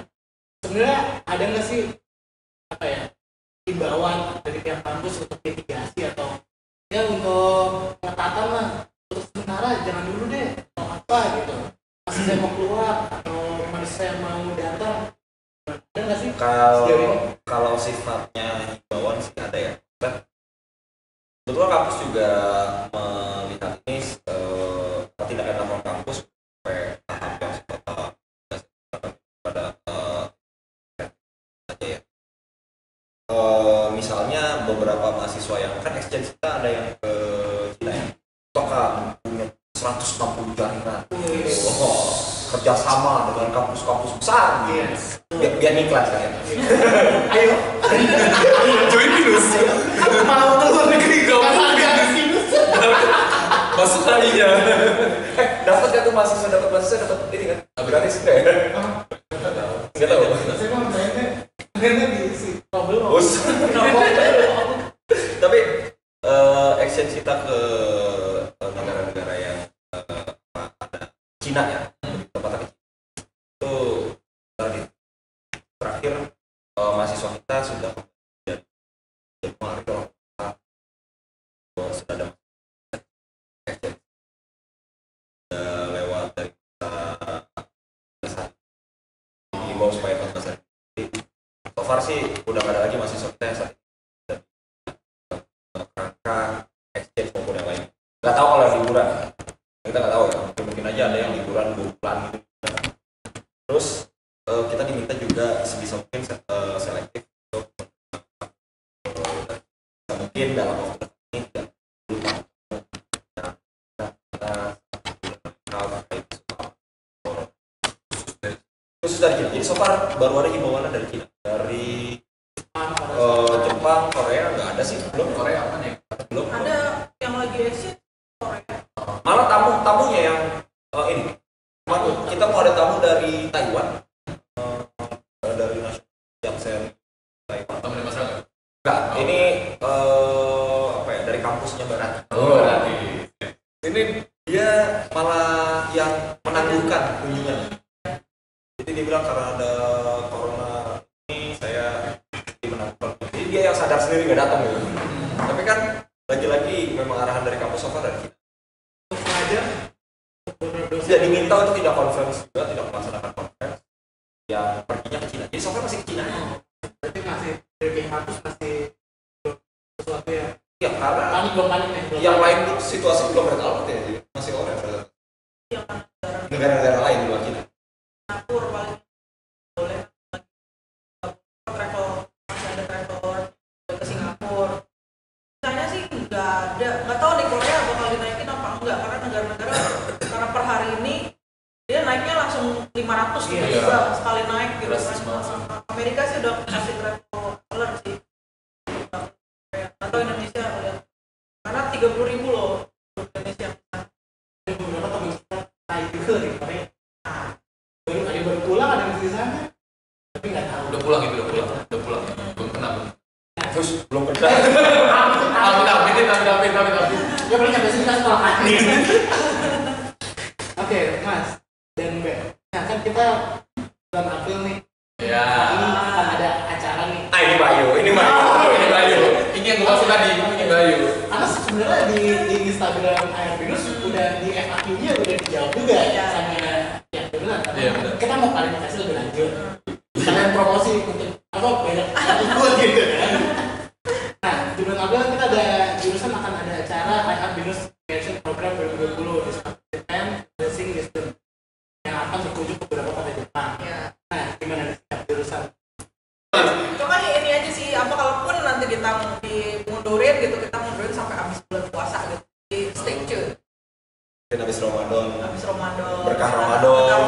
Sebenarnya ada nggak sih himbauan dari pihak kampus untuk mitigasi atau ya untuk pengetatan lah untuk sementara jangan dulu deh atau apa gitu. Masih saya mau keluar atau masih saya mau datang. Ada nggak sih? Kalau sifatnya himbauan sih ada ya. Kebetulan kampus juga melihat ini tindakan laporan kampus sampai tahap yang sifatnya pada saja ya. Misalnya beberapa mahasiswa yang kan exchange kita ada yang ke Cina ya. Toka punya 160 jaringan. Kerjasama dengan kampus-kampus besar gitu. Biar niklat kan ya. Ayo. Join BINUS. Aku mau keluar negeri gak BINUS. Masuk kalinya. Dapat kan tuh mahasiswa dapat ini kan? Gratis enggak ya? Enggak tahu. Saya mau mainnya di si kabel. Tapi exchange kita ke negara-negara yang ada Cina ya, tempatnya itu terakhir mahasiswa kita sudah dari Januari kalau sudah ada exchange lewat dari kita dihimbau supaya 14 hari. So far sih udah nggak ada lagi mahasiswa kita yang saat ini kerangka exchange maupun yang lain. Nggak tahu kalau liburan, kita nggak tahu ya. Mungkin aja ada yang liburan 2 bulan gitu. Terus kita diminta juga sebisa mungkin selektif untuk mungkin dalam waktu ini tidak lupa khusus dari Cina. Jadi so far baru ada himbauan dari Cina, dari Jepang, Korea nggak ada sih, belum. Korea apa nih? Belum. Ada yang lagi exit Korea. Malah tamunya yang ini. Kita mau ada tamu dari Taiwan, dari nasional Jaksen Taiwan. Temen Mas Rangga? Enggak, ini dari kampusnya Barat. Oh, berarti. Ini dia malah yang menangguhkan kunjungan. Jadi dia bilang karena ada corona ini saya menangguhkan. Jadi dia yang sadar sendiri nggak datang gitu. Tapi kan lagi-lagi memang arahan dari kampus sofa dari kita. Aja. Tidak diminta untuk tidak conference juga, tidak melaksanakan conference. yang perginya ke Cina. Jadi software masih ke Cina. Berarti masih dari harus masih sesuatu ya. Ya karena Panik belum panik nih. yang lain tuh situasi belum red alert ya, jadi masih orange. Yang kan Negara-negara lain di luar Cina. Singapura paling boleh travel, masih ada travel ke Singapura. Misalnya sih nggak tahu di Korea bakal dinaikin apa enggak, karena negara-negara karena per hari ini dia naiknya langsung 500 gitu Iya. juga sekali naik gitu Drastis banget sih. kan. Amerika sih udah kasih travel alert sih. Atau Indonesia lihat karena 30.000 loh Indonesia. Ada beberapa teman kita tahu juga di Korea. Baru pulang ada yang di sana. Tapi nggak tahu. Udah pulang itu, udah pulang. Belum kena. Terus belum pernah. Tapi. Ya paling sampai sini kan sekolah kaki. Oke, Mas dan Mbak. Nah kan kita bulan April nih. Ya. Ini akan ada acara nih. Ini Bayu. Ini yang gue maksud tadi, ini Bayu. Karena sebenarnya di Instagram Air Binus udah di FAQ-nya udah dijawab juga Iya. sama yang benar. Iya, benar. Kita mau klarifikasi lebih lanjut. Kalian promosi untuk apa banyak ikut gitu kan. Nah di bulan April kita ada jurusan akan ada acara Air Binus Creation Program 2020 di Japan Racing Distance yang akan berkunjung ke beberapa kota Jepang. Ya. Nah gimana nih setiap jurusan? Cuma ini aja sih, apa kalaupun nanti kita dimundurin gitu, kita mundurin sampai habis bulan puasa gitu. Di stay tune. Dan habis Ramadan. Habis Ramadan. Berkah Ramadan.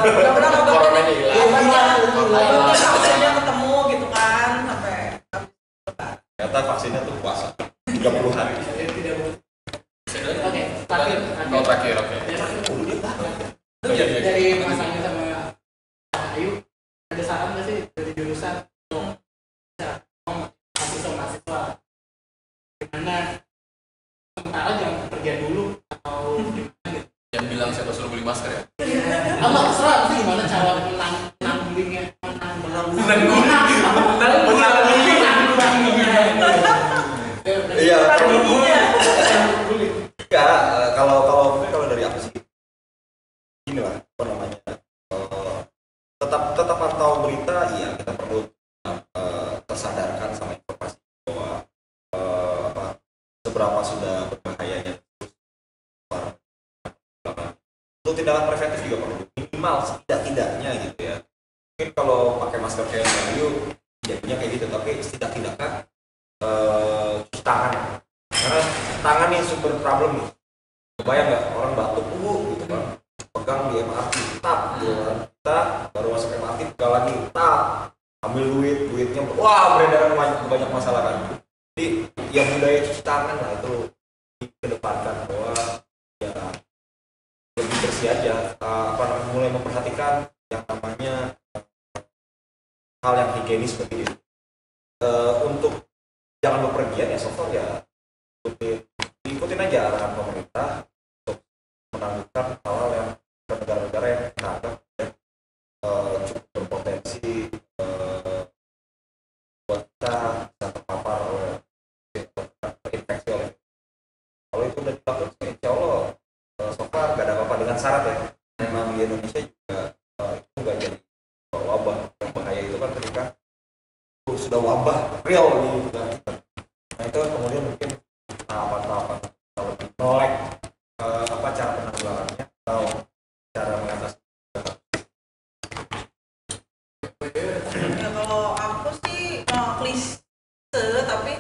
Mudah-mudahan Corona ini hilang. obatnya vaksinnya ketemu gitu kan sampai habis lebaran. Ternyata vaksinnya tuh puasa 30 hari. Jadi tidak boleh. Oke, Terakhir. Kalau terakhir, oke. Dari Mas Angga sama Ayu ada saran nggak sih dari jurusan untuk mahasiswa gimana sementara jangan bepergian dulu atau gimana gitu? Yang bilang siapa suruh beli masker ya? Apa terserah itu gimana cara menanggulingnya Iya. Strateginya. Enggak, kalau dari aku sih gini lah, apa namanya, tetap pantau berita. Iya, kita perlu tersadarkan sama informasi bahwa seberapa sudah berbahayanya untuk tindakan preventif juga perlu minimal setidak-tidaknya gitu ya. Mungkin kalau pakai masker kayak Bayu jadinya kayak gitu, tapi setidak-tidaknya cuci tangan, karena tangan nih sumber problem nih. Kebayang nggak orang batuk gitu kan, pegang di MRT tap gitu kan, kita baru masuk MRT pegang lagi tap, ambil duitnya wah beredaran banyak masalah kan. Jadi yang budaya cuci tangan lah itu dikedepankan, bahwa ya lebih bersih aja, mulai memperhatikan yang namanya hal yang higienis seperti itu. Untuk jangan bepergian ya, so far ya ikutin aja arahan pemerintah untuk menangguhkan hal-hal yang ke negara-negara yang kita anggap cukup berpotensi buat kita bisa terpapar oleh terinfeksi oleh. Kalau itu udah dilakukan, insya Allah so far gak ada apa-apa, dengan syarat ya memang di Indonesia juga itu gak jadi wabah. Yang bahaya itu kan ketika sudah wabah real di negara kita. Nah itu kemudian mungkin tahapan-tahapan kalau melek cara penanggulangannya atau cara mengatasi. Ya kalau aku sih klise tapi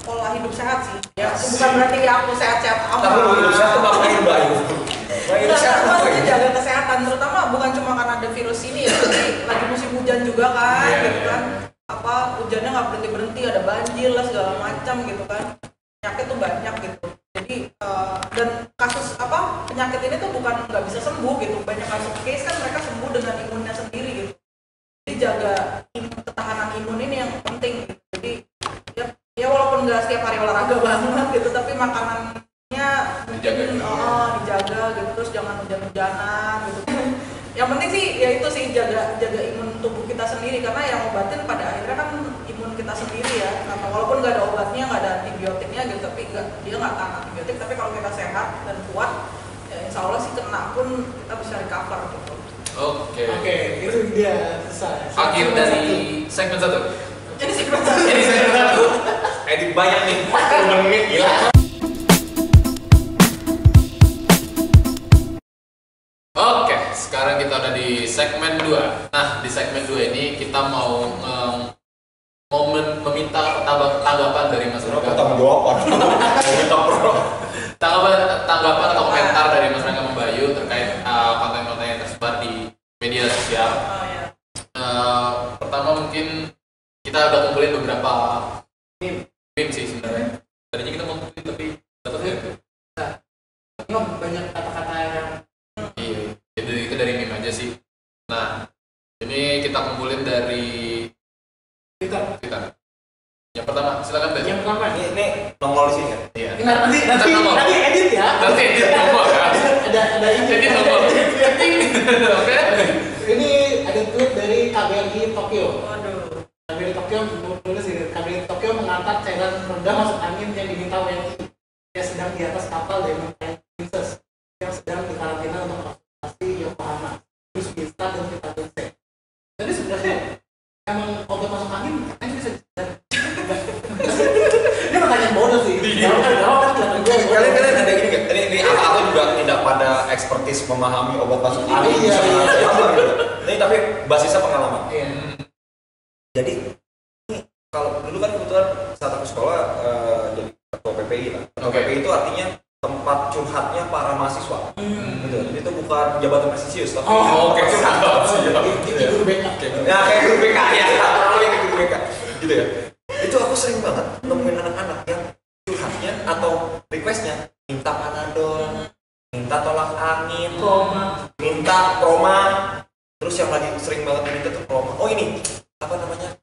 pola hidup sehat sih. Ya bukan berarti aku sehat-sehat amat. Tapi hidup sehat tuh ngapain Bayu? Hidup sehat Nah, ngapain? jaga kesehatan, terutama bukan cuma karena ada virus ini ya, tapi lagi musim hujan juga kan, Iya, gitu kan. Apa hujannya nggak berhenti, ada banjir lah segala macam gitu kan. Penyakit tuh banyak gitu. Jadi dan kasus penyakit ini tuh bukan nggak bisa sembuh gitu. Banyak kasus case kan mereka sembuh dengan imunnya sendiri gitu. Jadi jaga ketahanan imun ini yang penting gitu. Jadi ya walaupun nggak setiap hari olahraga banget gitu, tapi makanannya Dijaga. dijaga gitu, terus jangan hujan-hujanan gitu. Yang penting sih ya itu sih jaga imun tubuh kita sendiri, karena yang obatin pada akhirnya kan imun kita sendiri ya. Karena walaupun nggak ada obatnya, nggak ada antibiotiknya gitu, tapi dia nggak tahan antibiotik. Tapi kalau kita sehat dan kuat, ya insya Allah sih kena pun kita bisa recover gitu. Oke, itu dia selesai. Akhir Segmen dari satu. segmen 1. Jadi segmen Ini segmen 1. Edit banyak nih, 10 menit gila. Oke, sekarang kita udah di segmen 2. Nah, di segmen 2 ini kita mau meminta tanggapan dari Mas Rangga. Tanggung jawaban. Minta pro. Tanggapan atau komentar dari Mas Rangga Membayu terkait konten-konten yang tersebar di media sosial. Oh ya. Pertama mungkin kita udah kumpulin beberapa meme sih sebenarnya. Tadinya kita mau kumpulin tapi dapetnya Banyak kata-kata yang iya, jadi itu dari meme aja sih. Nah, ini kita kumpulin dari kita. Yang pertama, silakan Mbak. Yang pertama Ini nongol di sini kan? Iya. nanti nongol. edit ya. Nanti edit nongol ya. Ada ini. Edit nongol. Oke. Ini ada tweet dari KBRI Tokyo. Waduh. KBRI Tokyo menulis ini, KBRI Tokyo mengangkat cairan rendah masuk angin yang diminta WNI yang sedang di atas kapal Diamond Princess yang sedang dikarantina untuk evakuasi Yokohama. Terus instan dan vitamin C. Jadi sebenarnya emang obat masuk angin katanya bisa. Ini pertanyaan bodoh sih. Jawab kan kelihatan gue. Kalian ada gini nggak? Ini aku juga tidak pada ekspertis memahami obat masuk angin. Iya, iya. Apa gitu. Ini tapi basisnya pengalaman. Iya. Jadi ini kalau dulu kan kebetulan saat aku sekolah jadi ketua PPI lah. Ketua Oke. PPI itu artinya tempat curhatnya para mahasiswa. Gitu. Jadi itu bukan jabatan prestisius tapi Oh, tempat curhat. Itu guru BK. Ya kayak guru BK ya, kurang lebih kayak guru BK. Gitu ya. Itu aku sering banget nemuin anak-anak yang curhatnya atau requestnya minta panadol, minta tolak angin, minta proma. Terus yang lagi sering banget minta tuh proma. Oh ini apa namanya?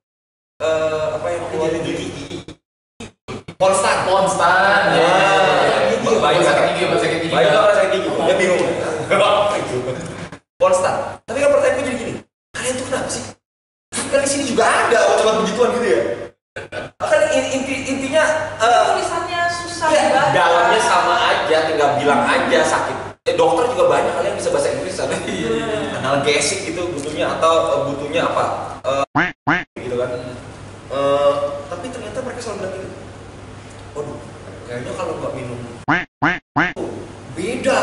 Apa yang keluar di gigi? Ponstan. Ya. Bayu sakit gigi, sakit gigi. Bayu orang sakit gigi. Dia bingung. Ponstan. Tapi kan pertanyaanku jadi gini. Kalian tuh kenapa sih? Kan di sini juga ada obat begituan gitu ya. Kan intinya Tulisannya susah ya, dibaca. dalamnya sama aja, tinggal bilang aja sakit. Dokter juga banyak kalian bisa bahasa Inggris sana. Analgesik gitu butuhnya atau butuhnya apa? Gitu kan. Tapi ternyata mereka selalu bilang gitu. Waduh, kayaknya kalau nggak minum beda.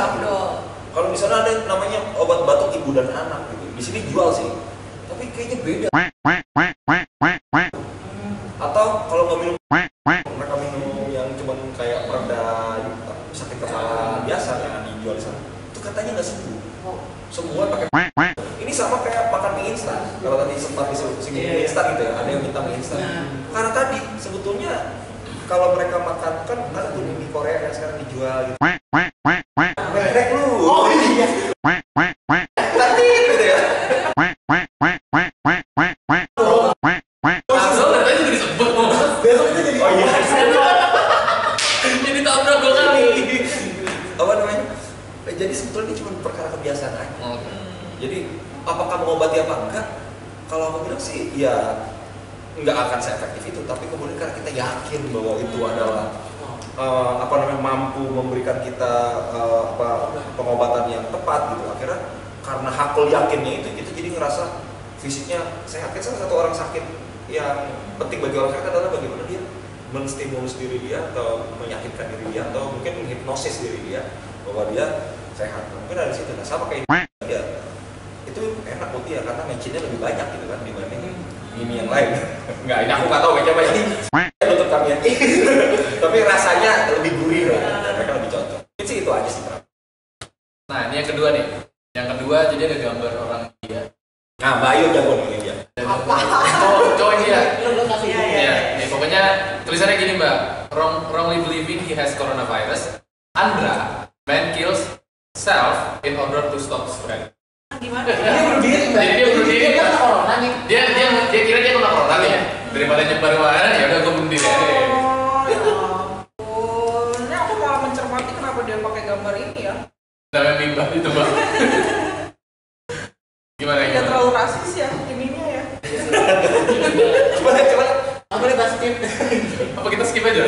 Kalau di sana ada namanya obat batuk ibu dan anak gitu. Di sini jual sih. Tapi kayaknya beda. Atau kalau nggak minum mereka minum yang cuman kayak pereda sakit kepala biasa yang dijual di sana. Itu katanya nggak sembuh. Semua pakai. Ini sama kayak makan mie instan. Kalau tadi sempat disinggung mie instan gitu ya, ada yang minta mie instan. Karena tadi sebetulnya kalau mereka makan kan ada tuh di Korea yang sekarang dijual gitu. Merek lu. Oh iya. Tadi gitu ya. Langsung katanya juga disebut. Besok itu jadi Oh iya. Jadi tabrak 2 kali. Apa namanya? Jadi sebetulnya ini cuma perkara kebiasaan aja. Oke. Jadi apakah mengobati apa enggak? Kalau aku bilang sih ya nggak akan seefektif itu, tapi kemudian karena kita yakin bahwa itu adalah apa namanya mampu memberikan kita pengobatan yang tepat gitu. Akhirnya karena hakul yakinnya itu kita jadi ngerasa fisiknya sehat. Kan salah satu orang sakit yang penting bagi orang sakit adalah bagaimana dia menstimulus diri dia atau meyakinkan diri dia atau mungkin menghipnosis diri dia bahwa dia sehat. Mungkin dari situ. Nah sama kayak dia itu enak buat dia karena matchingnya lebih banyak gitu kan dibanding ini yang lain. Enggak, ini aku nggak tahu match apa ini. Untuk kami yang tapi rasanya lebih gurih lah. Mereka lebih cocok. Itu aja sih Pak. Nah, ini yang kedua nih. Yang kedua jadi ada gambar orang India. Nah, Bayu jago nih dia. Cowok India. Lo kasih. Iya, nih pokoknya tulisannya gini Mbak. Wrongly believing he has coronavirus. Andra, man kills self in order to stop spread. Gimana? Dia bunuh diri, Mbak. Jadi dia bunuh diri. Dia kena corona nih. Dia kira dia kena corona nih. Daripada nyebar kemana ya udah gue bunuh diri aja. Oh, ya ampun. Ini aku malah mencermati kenapa dia pakai gambar ini ya. Namanya Mbak itu Mbak. Gimana Tidak terlalu rasis ya ininya ya. Coba. Apa nih tas skip? Apa kita skip aja?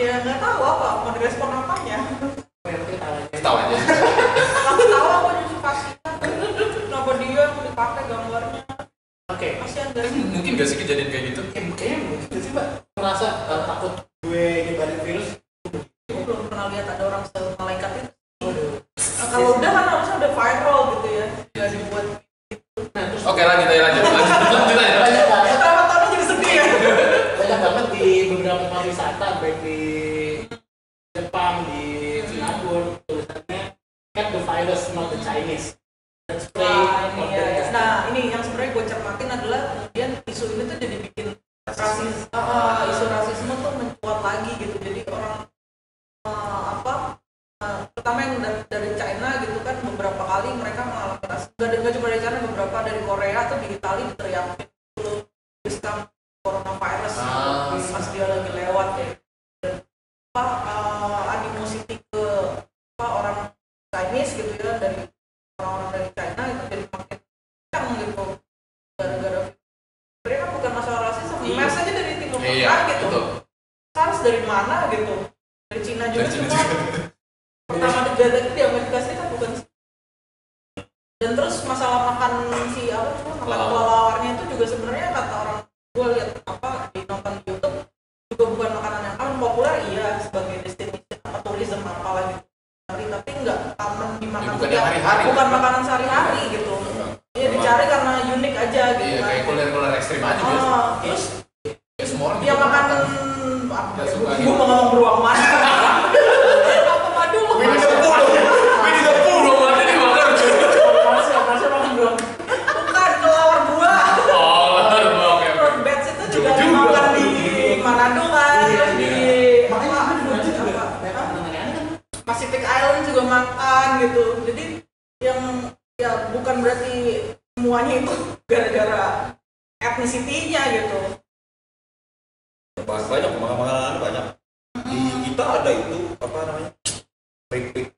Ya nggak tahu apa mau direspon apanya. Tahu aja. ngelihat ada orang semalaikat itu. Waduh. Nah, kalau udah kan harusnya udah viral gitu ya, nggak dibuat. Nah, terus Oke, lanjut aja. banyak banget, Kenapa tahun jadi sedih ya? banyak banget di beberapa tempat wisata, baik di Jepang, di Singapura, tulisannya "Cat the virus, not the Chinese." Dan spray Wah, ini ya. organ. Nah, ini yang sebenarnya gue cermatin adalah kemudian isu ini tuh jadi bikin isu rasisme tuh mencuat lagi gitu. Jadi orang pertama yang dari China gitu kan beberapa kali mereka mengalami rasisme. Gak cuma dari China, beberapa dari Korea tuh di Italia diteriakin dulu diskam coronavirus pas dia lagi lewat ya. Dan animosity ke orang Chinese gitu ya, dari orang-orang dari China itu jadi makin kencang gitu gara-gara mereka bukan masalah rasisme, mes aja dari Timur Tengah gitu. Betul. SARS dari mana gitu, dari Cina juga Dari Cina cuma juga. pertama negara itu di Amerika Serikat bukan. Dan terus masalah makan makan kelelawarnya itu juga sebenarnya kata orang, gue lihat di nonton di YouTube juga bukan makanan yang populer iya sebagai destinasi tourism apalah gitu, tapi nggak common dimakan, Bukan yang hari-hari. bukan makanan sehari-hari gitu. Ya dicari karena unik aja gitu. Iya, kayak kuliah ekstrim aja biasa. Terus Ya semua orang ya juga makan Nggak suka gue gitu. mau ngomong beruang mana apa madu Winnie the Pooh belum ada di mana? Masih makan doang. bukan kelawar buah. Oke. Fruit bats itu juga Juga. dimakan di Manado kan, Iya, terus di Makanya apa, aku juga apa, aneh-aneh kan. Pacific Island juga makan gitu. Jadi yang ya bukan berarti semuanya itu gara-gara etnisitinya gitu. Banyak makanan banyak. Di kita ada itu apa namanya? Keripik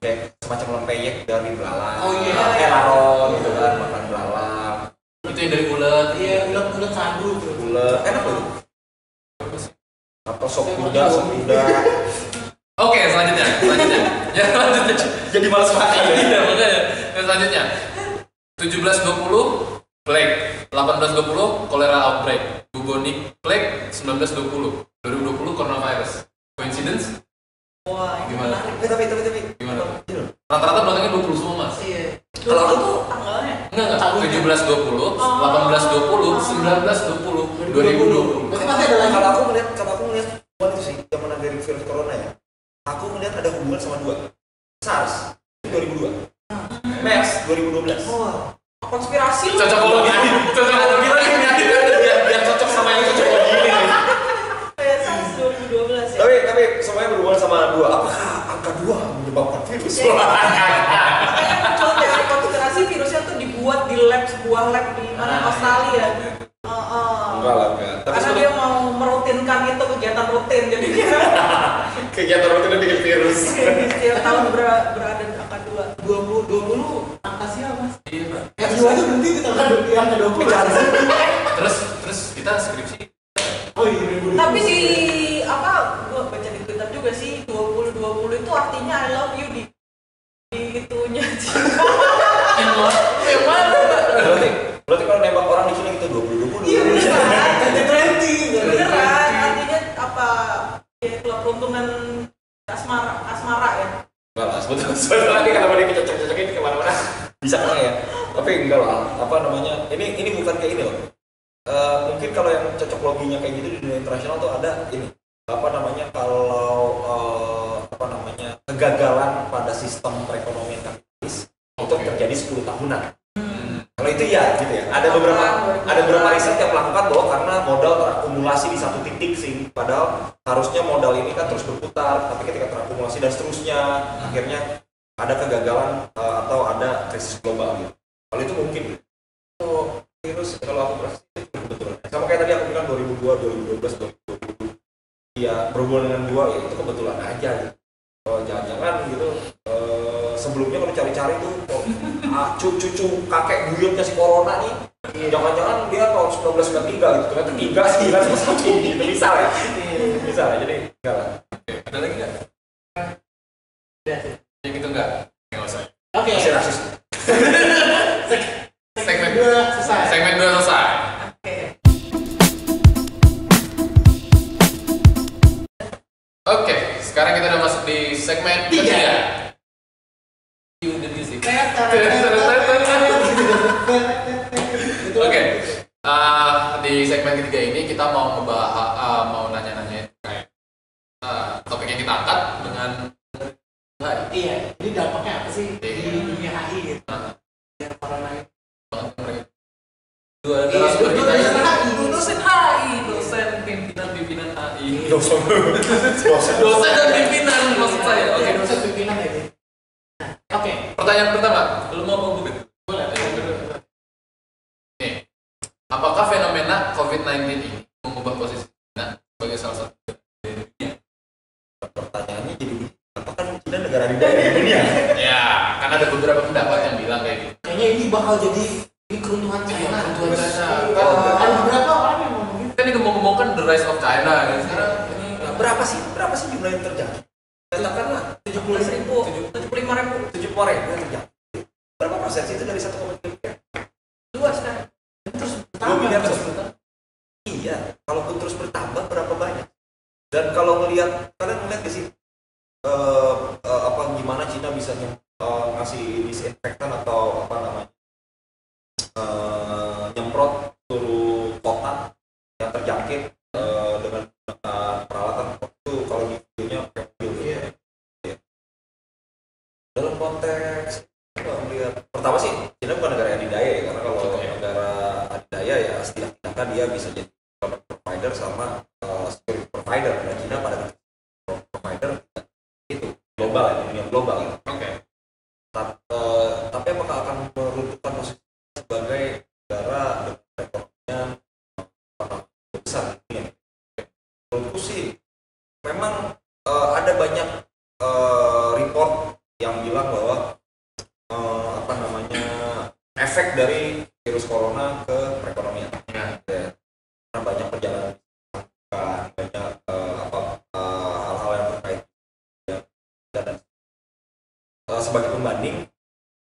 kayak semacam lempeyek dari belalang. Oh iya. Laron gitu kan, makan belalang. Itu yang dari ulet. Iya, ulet sandu tuh. Gula, enak tuh. Atau sop kuda. Oke, selanjutnya. Ya, lanjut aja. Jadi malas makan ya. Iya, makanya. Yang selanjutnya. 1720 plague, 1820 cholera outbreak, bubonic plague, 1920, 2020 coronavirus. Coincidence? Wah, ini Gimana? menarik. Tapi. Gimana? Rata-rata belakangnya 20 semua, Mas. Iya. Kalau aku tuh tanggalnya Enggak. 1720, 1820, 1920, 2020. Berarti pasti ada lagi. kalau aku melihat hubungan itu sih yang mana dari virus corona ya. Aku melihat ada hubungan sama dua. SARS itu 2002. MERS 2012. Wah. konspirasi lu. Cocokologi lagi biar cocok sama yang cocokologi ini nih. Kayak SARS 2012 ya. Tapi semuanya berhubungan sama dua. Apakah angka 2 menyebabkan virus? Makanya muncul teori konspirasi virusnya tuh dibuat di sebuah lab di mana Australia. Enggak lah, enggak. Tapi Karena dia mau merutinkan itu kegiatan rutin jadi dia kegiatan rutin bikin virus. setiap tahun berada di angka 2. 20 angka siapa, Mas? Iya, Pak. Yang dua aja berhenti di angka 20. Terus kita skripsi. Oh iya, 2020. Tapi gua baca di Twitter juga sih 2020 itu artinya I love you di itunya sih. Yang mana? Berarti kalau nembak orang di sini gitu 2020. Iya beneran. Jadi trendy. Beneran artinya apa? Ya klub peruntungan asmara ya. Enggak lah, sebetulnya kenapa dia cocok-cocokin kemana-mana bisa kan ya. Tapi enggak lah, apa namanya, ini bukan kayak ini loh. Mungkin kalau yang cocok loginya kayak gitu di dunia internasional tuh ada ini apa namanya, kalau kegagalan pada sistem perekonomian kapitalis itu terjadi 10 tahunan. Kalau itu ya gitu ya. Ada beberapa riset yang melakukan bahwa karena modal terakumulasi di satu titik sih, padahal harusnya modal ini kan terus berputar, tapi ketika terakumulasi dan seterusnya akhirnya ada kegagalan atau ada krisis global gitu. Kalau itu mungkin. Oh, virus kalau aku merasa itu kebetulan. Sama kayak tadi aku bilang 2002, 2012, 2020. Ya berhubungan dengan dua ya itu kebetulan aja gitu. Jangan-jangan gitu sebelumnya kalau cari-cari tuh cucu kakek buyutnya si corona nih, jangan-jangan dia tahun 1993 gitu, ternyata 3991 gitu misal ya. Misal ya, jadi enggak lah. Ada lagi nggak? Yang itu enggak? Nggak usah. Oke. Masih rasis. Segmen 2 selesai. Segmen 2 selesai. Oke. Oke, sekarang kita udah masuk di segmen 3. Cue the music. Oke, di segmen ketiga ini kita mau mau nanya-nanya kayak topik yang kita angkat dengan Iya, ini dampaknya apa sih di dunia HI gitu? Yang corona ini. Dua narasumber kita ini dosen HI, dosen pimpinan HI, dosen dan pimpinan maksud saya. Oke, dosen pimpinan ya. Oke, pertanyaan pertama, lu mau ngomong? boleh. Nih, apakah fenomena COVID-19 ini mengubah posisi China sebagai salah satu dari dunia? Pertanyaannya jadi apakah China negara adidaya di dunia? Ya, kan ada beberapa pendapat yang bilang kayak gitu. Kayaknya ini bakal jadi keruntuhan China. Keruntuhan China. Ada beberapa orang yang ngomong gitu. Kan ini ngomong-ngomong kan the rise of China kan. Sekarang ini Berapa sih jumlah yang terjadi? Katakanlah 75.000 70.000 yang terjadi. Berapa persen sih itu dari 1,3 miliar? 2 sekarang. Terus 2 miliar terus. Iya, kalaupun terus bertambah berapa banyak? Dan kalau ngelihat, kalian ngelihat di sini gimana Cina bisa ngasih disinfektan atau apa namanya nyemprot seluruh kota yang terjangkit dengan peralatan itu kalau di videonya pakai mobil gitu ya. Dalam konteks melihat pertama sih Cina bukan negara adidaya ya, karena kalau negara adidaya ya setidak-tidaknya dia bisa jadi provider sama security provider, dan Cina pada provider itu global ya, dunia global ya. Tapi apakah akan meruntuhkan posisi sebagai negara dengan ekonominya besar ini? Menurutku sih memang ada banyak report yang bilang bahwa efek dari virus corona ke perekonomian. Karena banyak perjalanan, banyak hal-hal yang terkait dan sebagai pembanding,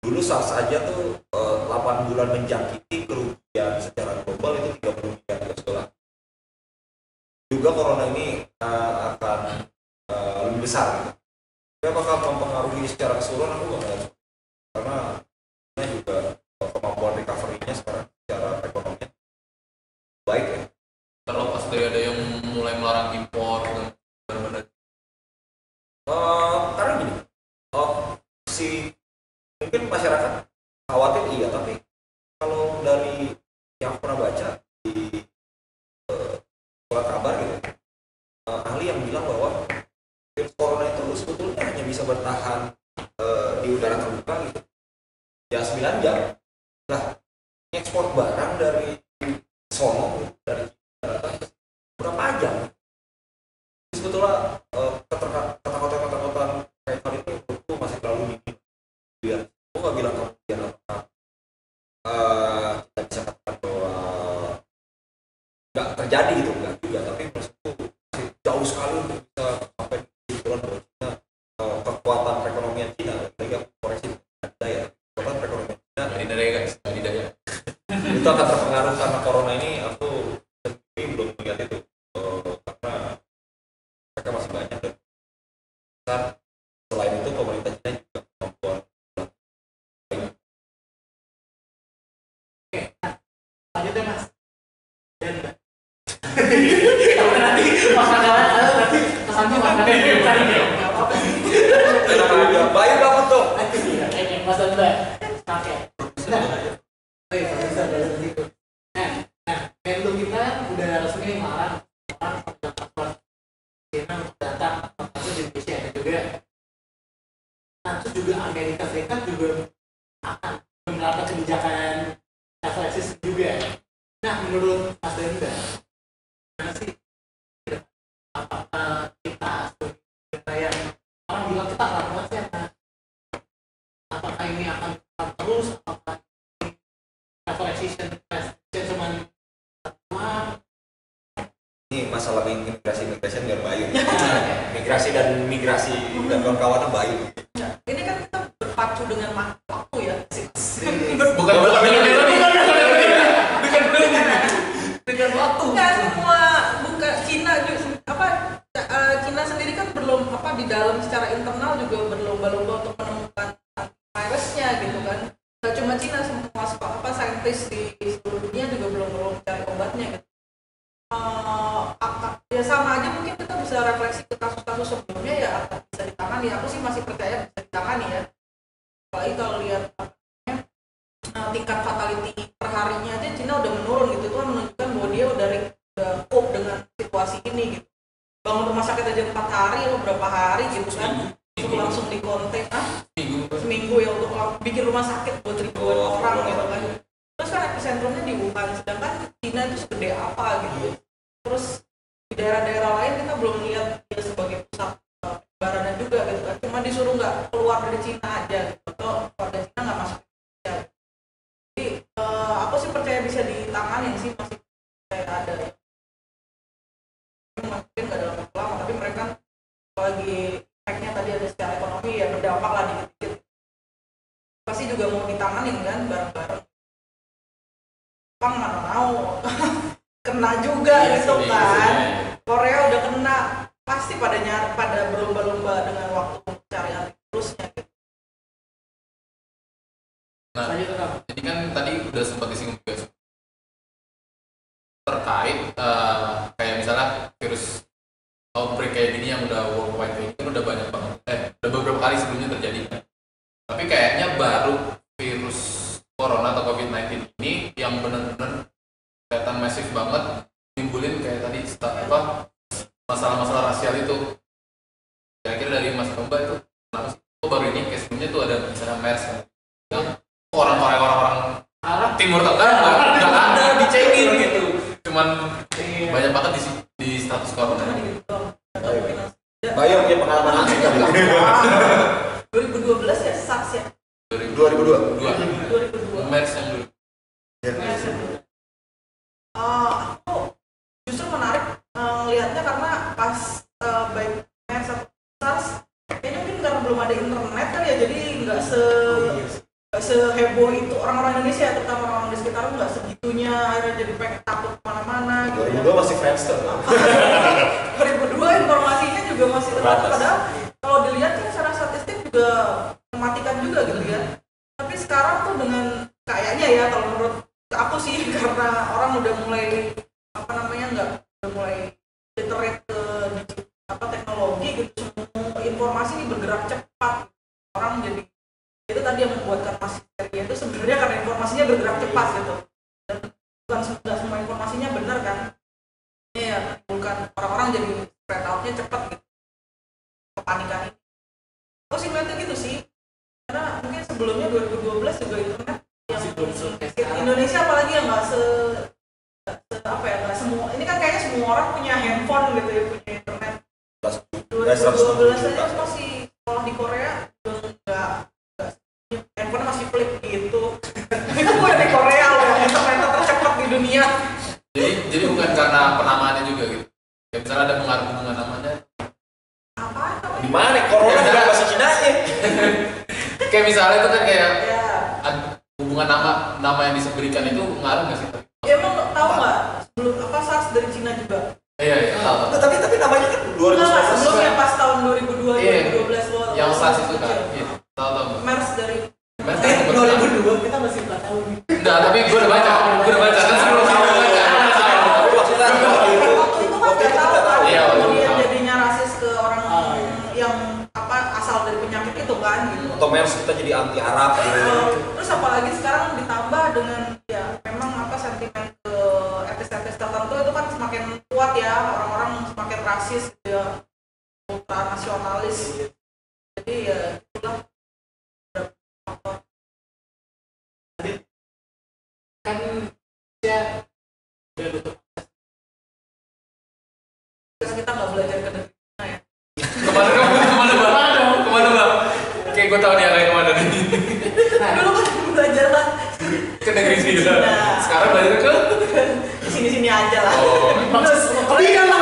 dulu SARS aja tuh 8 bulan menjangkiti kerugian secara global itu 30 miliar US dollar. Juga corona ini akan lebih besar gitu. Tapi apakah mempengaruhi secara keseluruhan, aku nggak tahu. Karena kita juga kemampuan recovery-nya sekarang secara ekonomi baik ya. Terlepas dari ada yang mulai melarang impor dan benar-benar. Karena gini, mungkin masyarakat khawatir iya, tapi kalau dari yang pernah baca di surat kabar gitu, ahli yang bilang bahwa virus corona itu sebetulnya hanya bisa bertahan di udara terbuka gitu ya 9 jam. Nah, ekspor barang dari sono dari daratan berapa jam? Sebetulnya ketakutan kayak tadi itu masih terlalu dini. Biar aku nggak bilang kemudian kita bisa katakan bahwa nggak terjadi gitu, nggak juga, tapi maksudku masih jauh sekali untuk bisa sampai di bulan bahwa Cina kekuatan perekonomian Cina lagi aku koreksi daya kekuatan perekonomian Cina dari daya itu akan terpengaruh karena corona ini. Aku sendiri belum melihat itu karena mereka masih banyak dan besar. Selain itu pemerintah Cina juga kemampuan. Lanjutnya Mas. Dan nanti kesannya makanan apa sih? Bayu banget dong. Mas dan Mbak. Oke. Menlu kita udah resmi melarang orang Cina untuk datang masuk di Indonesia dan juga. Nah, terus juga Amerika Serikat juga akan menerapkan kebijakan travel access juga. Nah, menurut Mas Denda, gimana sih? Apakah kita yang orang bilang kita nggak sih? Apakah ini akan terus? Apakah travel access cuman Ini masalah migrasi biar Bayu. Migrasi dan kawan-kawan Bayu. Ini kan kita berpacu dengan waktu ya. bukan dengan waktu. Nggak semua bukan Cina juga Cina sendiri kan belum di dalam secara internal juga berlomba-lomba untuk menemukan virusnya gitu kan. Gak cuma Cina, semua saintis di seluruh dunia juga belum mencari obatnya gitu. Ya sama aja mungkin kita bisa refleksi ke kasus-kasus sebelumnya ya bisa ditangani. Aku sih masih percaya bisa ditangani ya. Apalagi kalau lihat tingkat fatality per harinya aja Cina udah menurun gitu, itu kan menunjukkan bahwa dia udah cope dengan situasi ini gitu. Bangun rumah sakit aja 4 hari atau berapa hari gitu kan, itu langsung dikonten seminggu ya untuk bikin rumah sakit buat ribuan orang gitu kan. Terus kan epicentrumnya di Wuhan, sedangkan Cina itu segede apa gitu. Terus di daerah-daerah lain kita belum lihat dia sebagai pusat penyebarannya juga gitu kan, cuma disuruh nggak keluar dari Cina aja gitu, atau warga Cina nggak masuk. Jadi aku sih percaya bisa ditangani sih, masih percaya ada ya. Mungkin nggak dalam waktu lama, tapi mereka lagi efeknya tadi ada secara ekonomi ya berdampak lah dikit-dikit. Pasti juga mau ditanganin kan bareng-bareng. Jepang mana mau kena juga gitu kan. Korea udah kena, pasti pada berlomba-lomba dengan waktu mencari antivirusnya gitu. Nah, jadi kan tadi udah sempat disinggung juga terkait kayak misalnya virus outbreak kayak gini yang udah worldwide ini kan udah banyak banget, udah beberapa kali sebelumnya terjadi kan. Tapi kayaknya baru virus corona atau COVID-19 ini yang benar-benar kelihatan masif banget nimbulin kayak tadi masalah-masalah rasial itu. Kira-kira dari Mas Komba itu kenapa sih? Baru ini kayak sebelumnya tuh ada misalnya MERS kan. Orang Arab Timur Tengah nggak ada dicengin gitu. Cuman banyak banget di status corona ini. Bayu punya pengalaman langsung kan? 2012 ya SARS ya. 2002. MERS yang dulu. Aku justru menarik ngelihatnya karena pas baik MERS atau SARS kayaknya mungkin karena belum ada internet kan ya, jadi nggak seheboh itu orang-orang Indonesia, terutama orang-orang di sekitar nggak segitunya akhirnya jadi pengen takut kemana-mana gitu. 2002 masih Friendster. 2002 informasinya juga masih terbatas, padahal kalau dilihat kan secara statistik juga mematikan juga gitu ya. Tapi sekarang tuh dengan kayaknya ya kalau menurut aku sih karena orang udah mulai udah mulai literate ke teknologi gitu, semua informasi ini bergerak cepat, orang jadi itu tadi yang membuatkan masih itu sebenarnya karena informasinya bergerak cepat gitu, dan bukan semua informasinya benar kan, ini ya bukan orang-orang jadi spread out-nya cepat gitu, kepanikan ini. Aku sih ngeliatnya gitu sih, karena mungkin sebelumnya 2012 juga internet yang Indonesia apalagi yang nggak nggak semua, ini kan kayaknya semua orang punya handphone gitu ya, punya internet. 2012 aja masih sekolah di Korea nggak handphone masih flip gitu. Itu gue di Korea loh, internet tercepat di dunia. Jadi bukan karena penamaannya juga gitu. Ya misalnya ada pengaruh hubungan namanya. Apa? Di mana corona juga bahasa Cina ya? Kayak misalnya itu kan kayak hubungan nama yang diberikan itu ngaruh nggak sih? Ya emang tahu nggak sebelum SARS dari Cina juga? Iya. Tapi namanya kan 2019. Sebelumnya pas tahun 2012 loh. Yang SARS itu kan. Iya. Tahu. MERS dari 2002 kita masih 4 tahun. Enggak, tapi gue udah baca kan sebelum kamu baca. Waktu itu kan nggak tahu kan, Iya, kemudian jadinya rasis ke orang yang asal dari penyakit itu kan gitu. Atau MERS kita jadi anti Arab gitu. Terus apalagi sekarang ditambah dengan ya memang sentimen ke etnis-etnis tertentu itu kan semakin kuat ya, orang-orang semakin rasis gitu ya, ultra nasionalis. Jadi ya itulah faktor. Kan ya udah tutup. Karena kita nggak belajar ke negeri Cina ya. Kemana bang? Kayak gue tahu dia kayak kemana nih. Dulu kan belajar lah Ke negeri Cina. Sekarang belajar ke sini-sini aja lah. Iya lah.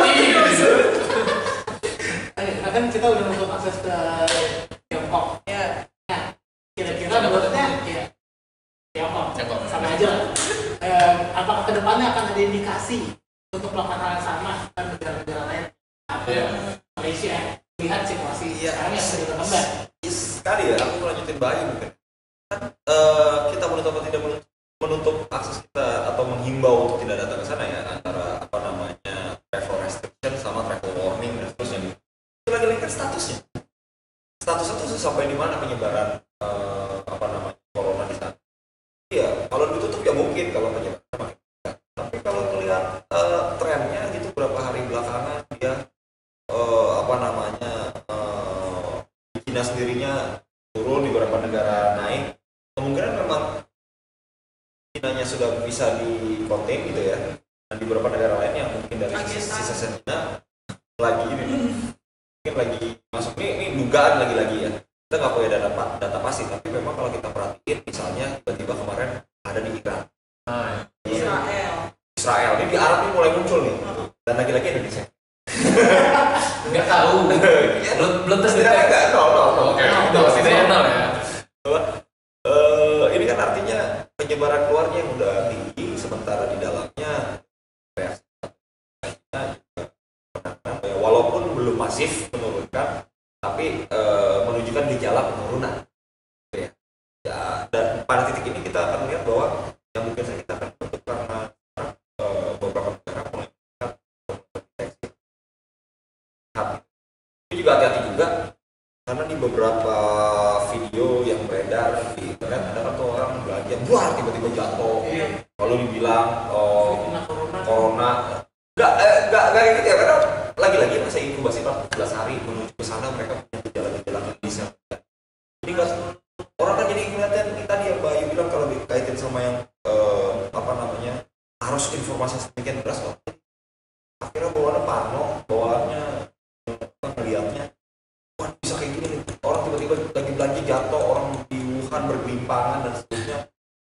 Kan kita udah untuk akses ke Tiongkok. Ya. Nah, kira-kira menurutnya ya Tiongkok sama aja lah. Apakah kedepannya akan ada indikasi untuk melakukan hal yang sama dengan negara-negara lain? Malaysia, lihat melihat situasi sekarang yang sedang berkembang. Sekali ya, aku melanjutin Bayu mungkin. Kita menutup atau tidak menutup akses kita atau menghimbau untuk tidak datang ke sana ya, antara apa namanya travel restriction sama travel warning dan seterusnya. Itu lagi lingkar statusnya. Statusnya tuh sampai di mana penyebaran apa namanya corona di sana. Iya, kalau ditutup ya mungkin kalau penyebaran makin besar. Tapi kalau melihat trennya gitu beberapa hari belakangan dia apa namanya China sendirinya turun, di beberapa negara naik. Kemungkinan memang Cina-nya sudah bisa di contain gitu ya. Dan di beberapa negara lain yang mungkin dari sisa Cina lagi ini mungkin lagi masuk ini dugaan lagi ya. Kita nggak punya data pasti, tapi memang kalau kita perhatiin misalnya tiba-tiba kemarin ada di Iran, Israel ini di Arab ini mulai muncul nih, dan lagi-lagi Indonesia. Nggak tahu. belum tes tidak enggak Oke, itu masih nol ya. Ini kan artinya penyebaran keluarnya yang udah tinggi, sementara di dalamnya walaupun belum masif menurunkan, tapi menunjukkan gejala penurunan. Ya. Dan pada titik ini kita akan lihat bahwa yang mungkin saja kita akan tutup karena beberapa negara mulai mendeteksi. Ini juga hati-hati juga karena di beberapa video yang beredar di internet ada kan tuh orang belanja buar tiba-tiba jatuh, lalu dibilang corona nggak kayak gitu ya, karena lagi-lagi masa inkubasi 14 hari menuju ke sana mereka punya gejala-gejala klinis. Jadi nggak orang kan jadi ngeliatin tadi yang Bayu bilang kalau dikaitin sama yang apa namanya harus informasi sedemikian deras kok. Akhirnya bawaannya parno, bawaannya melihatnya wah bisa kayak gini nih, orang tiba-tiba lagi belanja jatuh, orang di Wuhan bergelimpangan dan seterusnya.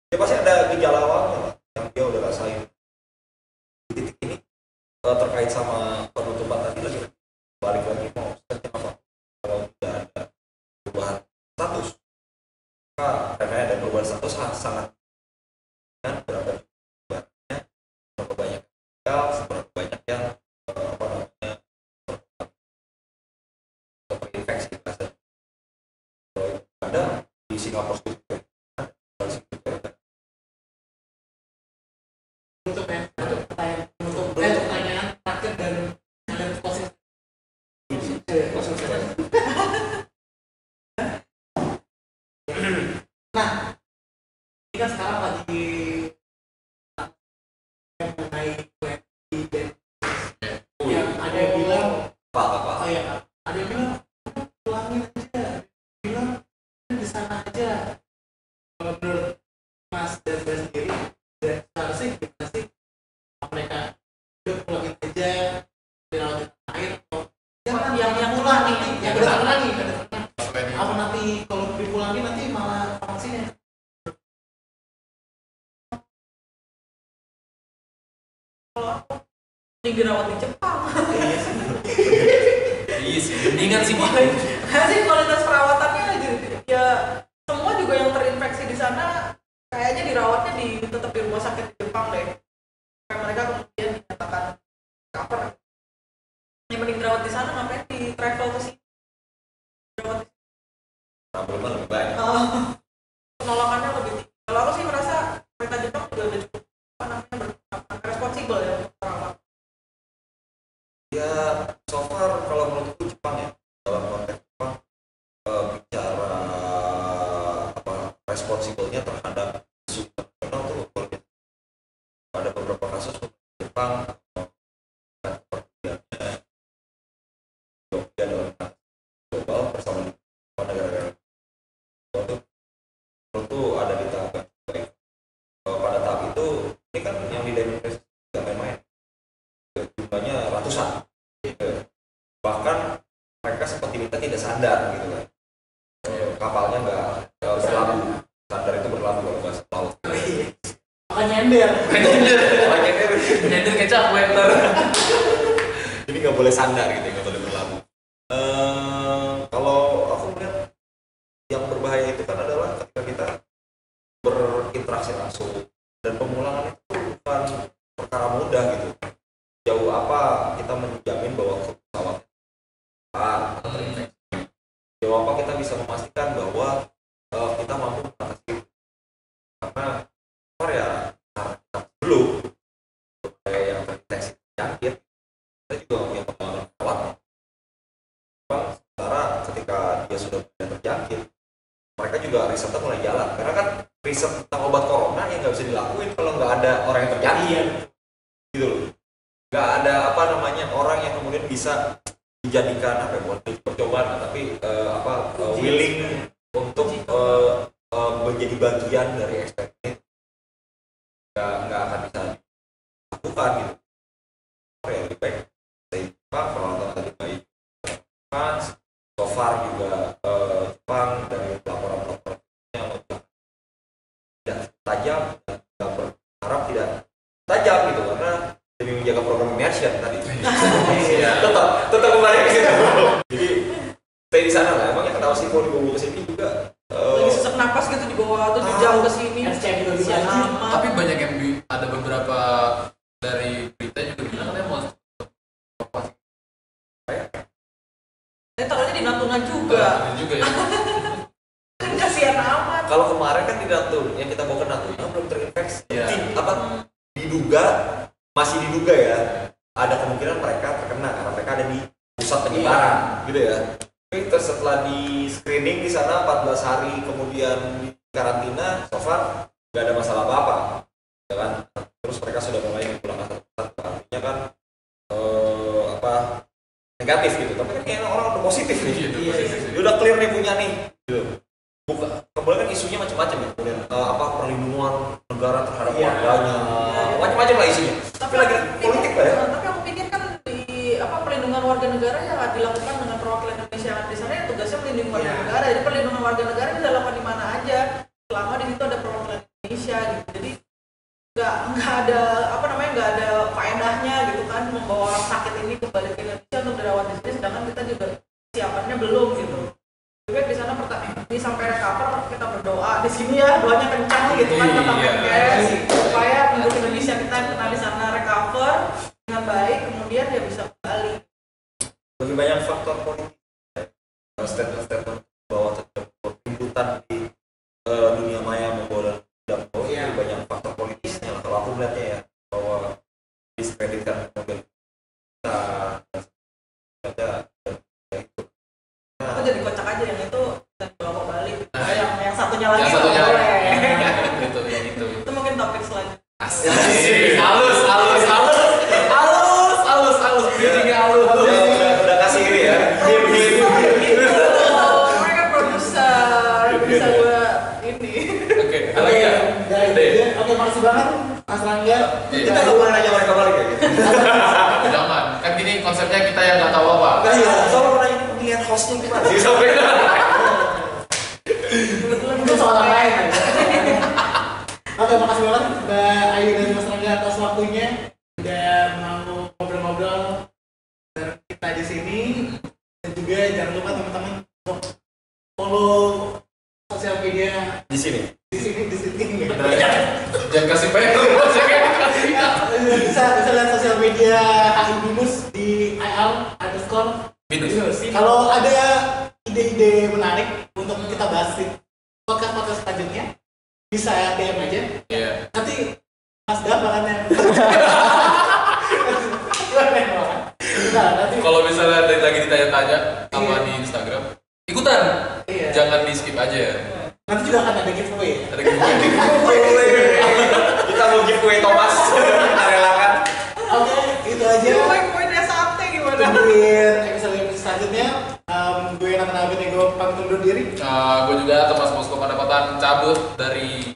Ya pasti ada gejala awalnya lah yang dia udah rasain. Di titik ini terkait sama penutupan tadi lagi balik lagi mau seperti apa kalau tidak ada perubahan status, maka karena ada perubahan status sangat dan berapa banyak seberapa banyak yang apa namanya terinfeksi. Ada di Singapura juga untuk pertanyaan terakhir dan closing. Nah, ini kan sekarang lagi mengenai yang ada yang bilang apa ada yang bilang pulangin aja, bilang di sana aja. Kalau menurut Mas dan saya sendiri, dan seharusnya gimana sih mereka udah pulangin aja dirawat di air atau yang pulang nih, yang udah lagi apa nanti kalau dipulangin nanti malah vaksinnya. Kalau aku dirawat di Jepang. Iya sih, mendingan sih Pak. Sih kualitas perawatannya ya semua juga yang terinfeksi di sana kayaknya dirawatnya tetap di rumah sakit di Jepang deh. Kayak mereka kemudian dinyatakan cover. Yang mending dirawat di sana ngapain di travel ke sini? Dirawat di problemnya lebih banyak. penolakannya lebih tinggi. Kalau aku sih merasa mereka Jepang juga udah cukup apa namanya responsibel ya untuk merawat. Ya, so far kalau menurutku Jepang ya dalam konteks Jepang bicara apa responsibelnya terhadap isu nasional tuh luar biasa. Ada beberapa kasus Jepang perbedaannya Jogja dalam global bersama negara-negara itu tentu ada di tahap yang baik. Pada tahap itu ini kan yang di demonstrasi tidak main-main, jumlahnya ratusan. Bahkan mereka seperti kita tidak sadar gitu kan, kapalnya nggak berlabuh, sadar itu berlabuh kalau bahasa laut. Makanya nyender kecap waiter. Jadi nggak boleh sandar gitu, nggak boleh berlabuh. Kalau aku melihat yang berbahaya itu kan adalah ketika kita berinteraksi langsung, dan pemulangan itu bukan perkara mudah gitu. Jauh apa kita menjamin bahwa pesawat atau terinfeksi. sejauh apa kita bisa memastikan bahwa kita mampu mengatasi karena ya karena belum kayak yang terdeteksi penyakit kita juga nggak punya pengalaman perawat. Sementara ketika dia sudah mulai terjangkit, mereka juga risetnya mulai jalan karena kan riset tentang obat corona yang nggak bisa dilakuin kalau nggak ada orang yang terjangkit gitu loh. Nggak ada orang yang kemudian bisa dijadikan buat percobaan tapi willing untuk menjadi bagian dari eksperimen, nggak akan bisa dilakukan gitu. Ya lebih baik peralatan tadi baik so far juga Jepang dari laporan-laporannya tidak tajam dan tidak berharap tidak tajam gitu karena demi menjaga program immersion tadi. tetap kembali ke situ. Jadi stay di sana lah. Emangnya kenapa sih kalau dibawa ke sini juga lagi sesak napas gitu di bawah 7 jam ke sini. Tapi banyak yang ada beberapa dari berita juga bilang katanya mau taruhnya di Natuna juga. Ya. Kan kasihan amat. Kalau kemarin kan di Natuna yang kita bawa ke Natuna belum terinfeksi. Ya. Masih diduga ya ada kemungkinan mereka terkena karena mereka ada di pusat penyebaran gitu ya. Tapi setelah di screening di sana 14 hari kemudian di karantina, so far nggak ada masalah apa-apa, ya kan? Terus mereka sudah mulai dipulangkan ke pusat, artinya kan negatif gitu. Tapi kan kayaknya orang udah positif nih. Dia udah clear nih punya nih. Gitu. Kemudian kan isunya macam-macam ya. Kemudian perlindungan negara terhadap warganya, macam-macam lah isunya. Tapi lagi politik lah ya. Tapi aku pikir kan di perlindungan warga negara ya dilakukan dengan perwakilan Indonesia di sana yang tugasnya melindungi warga negara. Jadi perlindungan warga negara bisa dilakukan di mana aja selama di situ ada perwakilan Indonesia gitu. Jadi nggak ada nggak ada faedahnya gitu kan membawa orang sakit ini kembali ke Indonesia untuk dirawat di sini, sedangkan kita juga siapannya belum gitu. Juga di sana ini sampai recover kita berdoa di sini ya, doanya kencang gitu kan tetap supaya penduduk Indonesia kita kenal di sana recover dengan baik, kemudian dia bisa kembali. Lebih banyak faktor politik, statement bahwa keributan di dunia maya membawa dan lebih banyak faktor politisnya lah. Kalau aku melihatnya ya bahwa diskreditkan kemudian kita aku jadi kocak aja yang itu dan bawa balik. Yang satunya lagi yang satunya boleh. itu Itu mungkin topik selanjutnya. halus bridging-nya halus. udah kasih ini ya. Mereka produser bisa gue ini. Oke, ada lagi ya? Oke, makasih banget Mas Rangga. Kita nggak boleh nanya mereka balik ya gitu. Jangan, kan gini konsepnya kita yang nggak tahu apa. Nah iya, soalnya mau nanya pemilihan hostnya gimana sih sampai Kebetulan itu soal lain. Oke, makasih banget Mbak Ayu dan Mas Rangga atas waktunya udah mau ngobrol-ngobrol bareng kita di sini. Dan juga jangan lupa teman-teman untuk follow sosial media di sini. Jangan kasih PR. Bisa lihat sosial media HI Binus di IR_Binus. Kalau ada ide-ide menarik untuk kita bahas di podcast selanjutnya, bisa DM aja. Iya. Nanti Mas Gap akan yang nanti Kalau misalnya lagi ditanya-tanya sama di Instagram, ikutan. Iya. Jangan di skip aja ya. Nanti juga akan ada giveaway. Ada giveaway. Kita mau giveaway Thomas. Kita relakan. Oke, itu aja. Poin-poinnya sate gimana? Tungguin episode selanjutnya. Gue Nathan Abed yang gue pamit undur diri. Gue juga Thomas Mosko Pendapatan cabut dari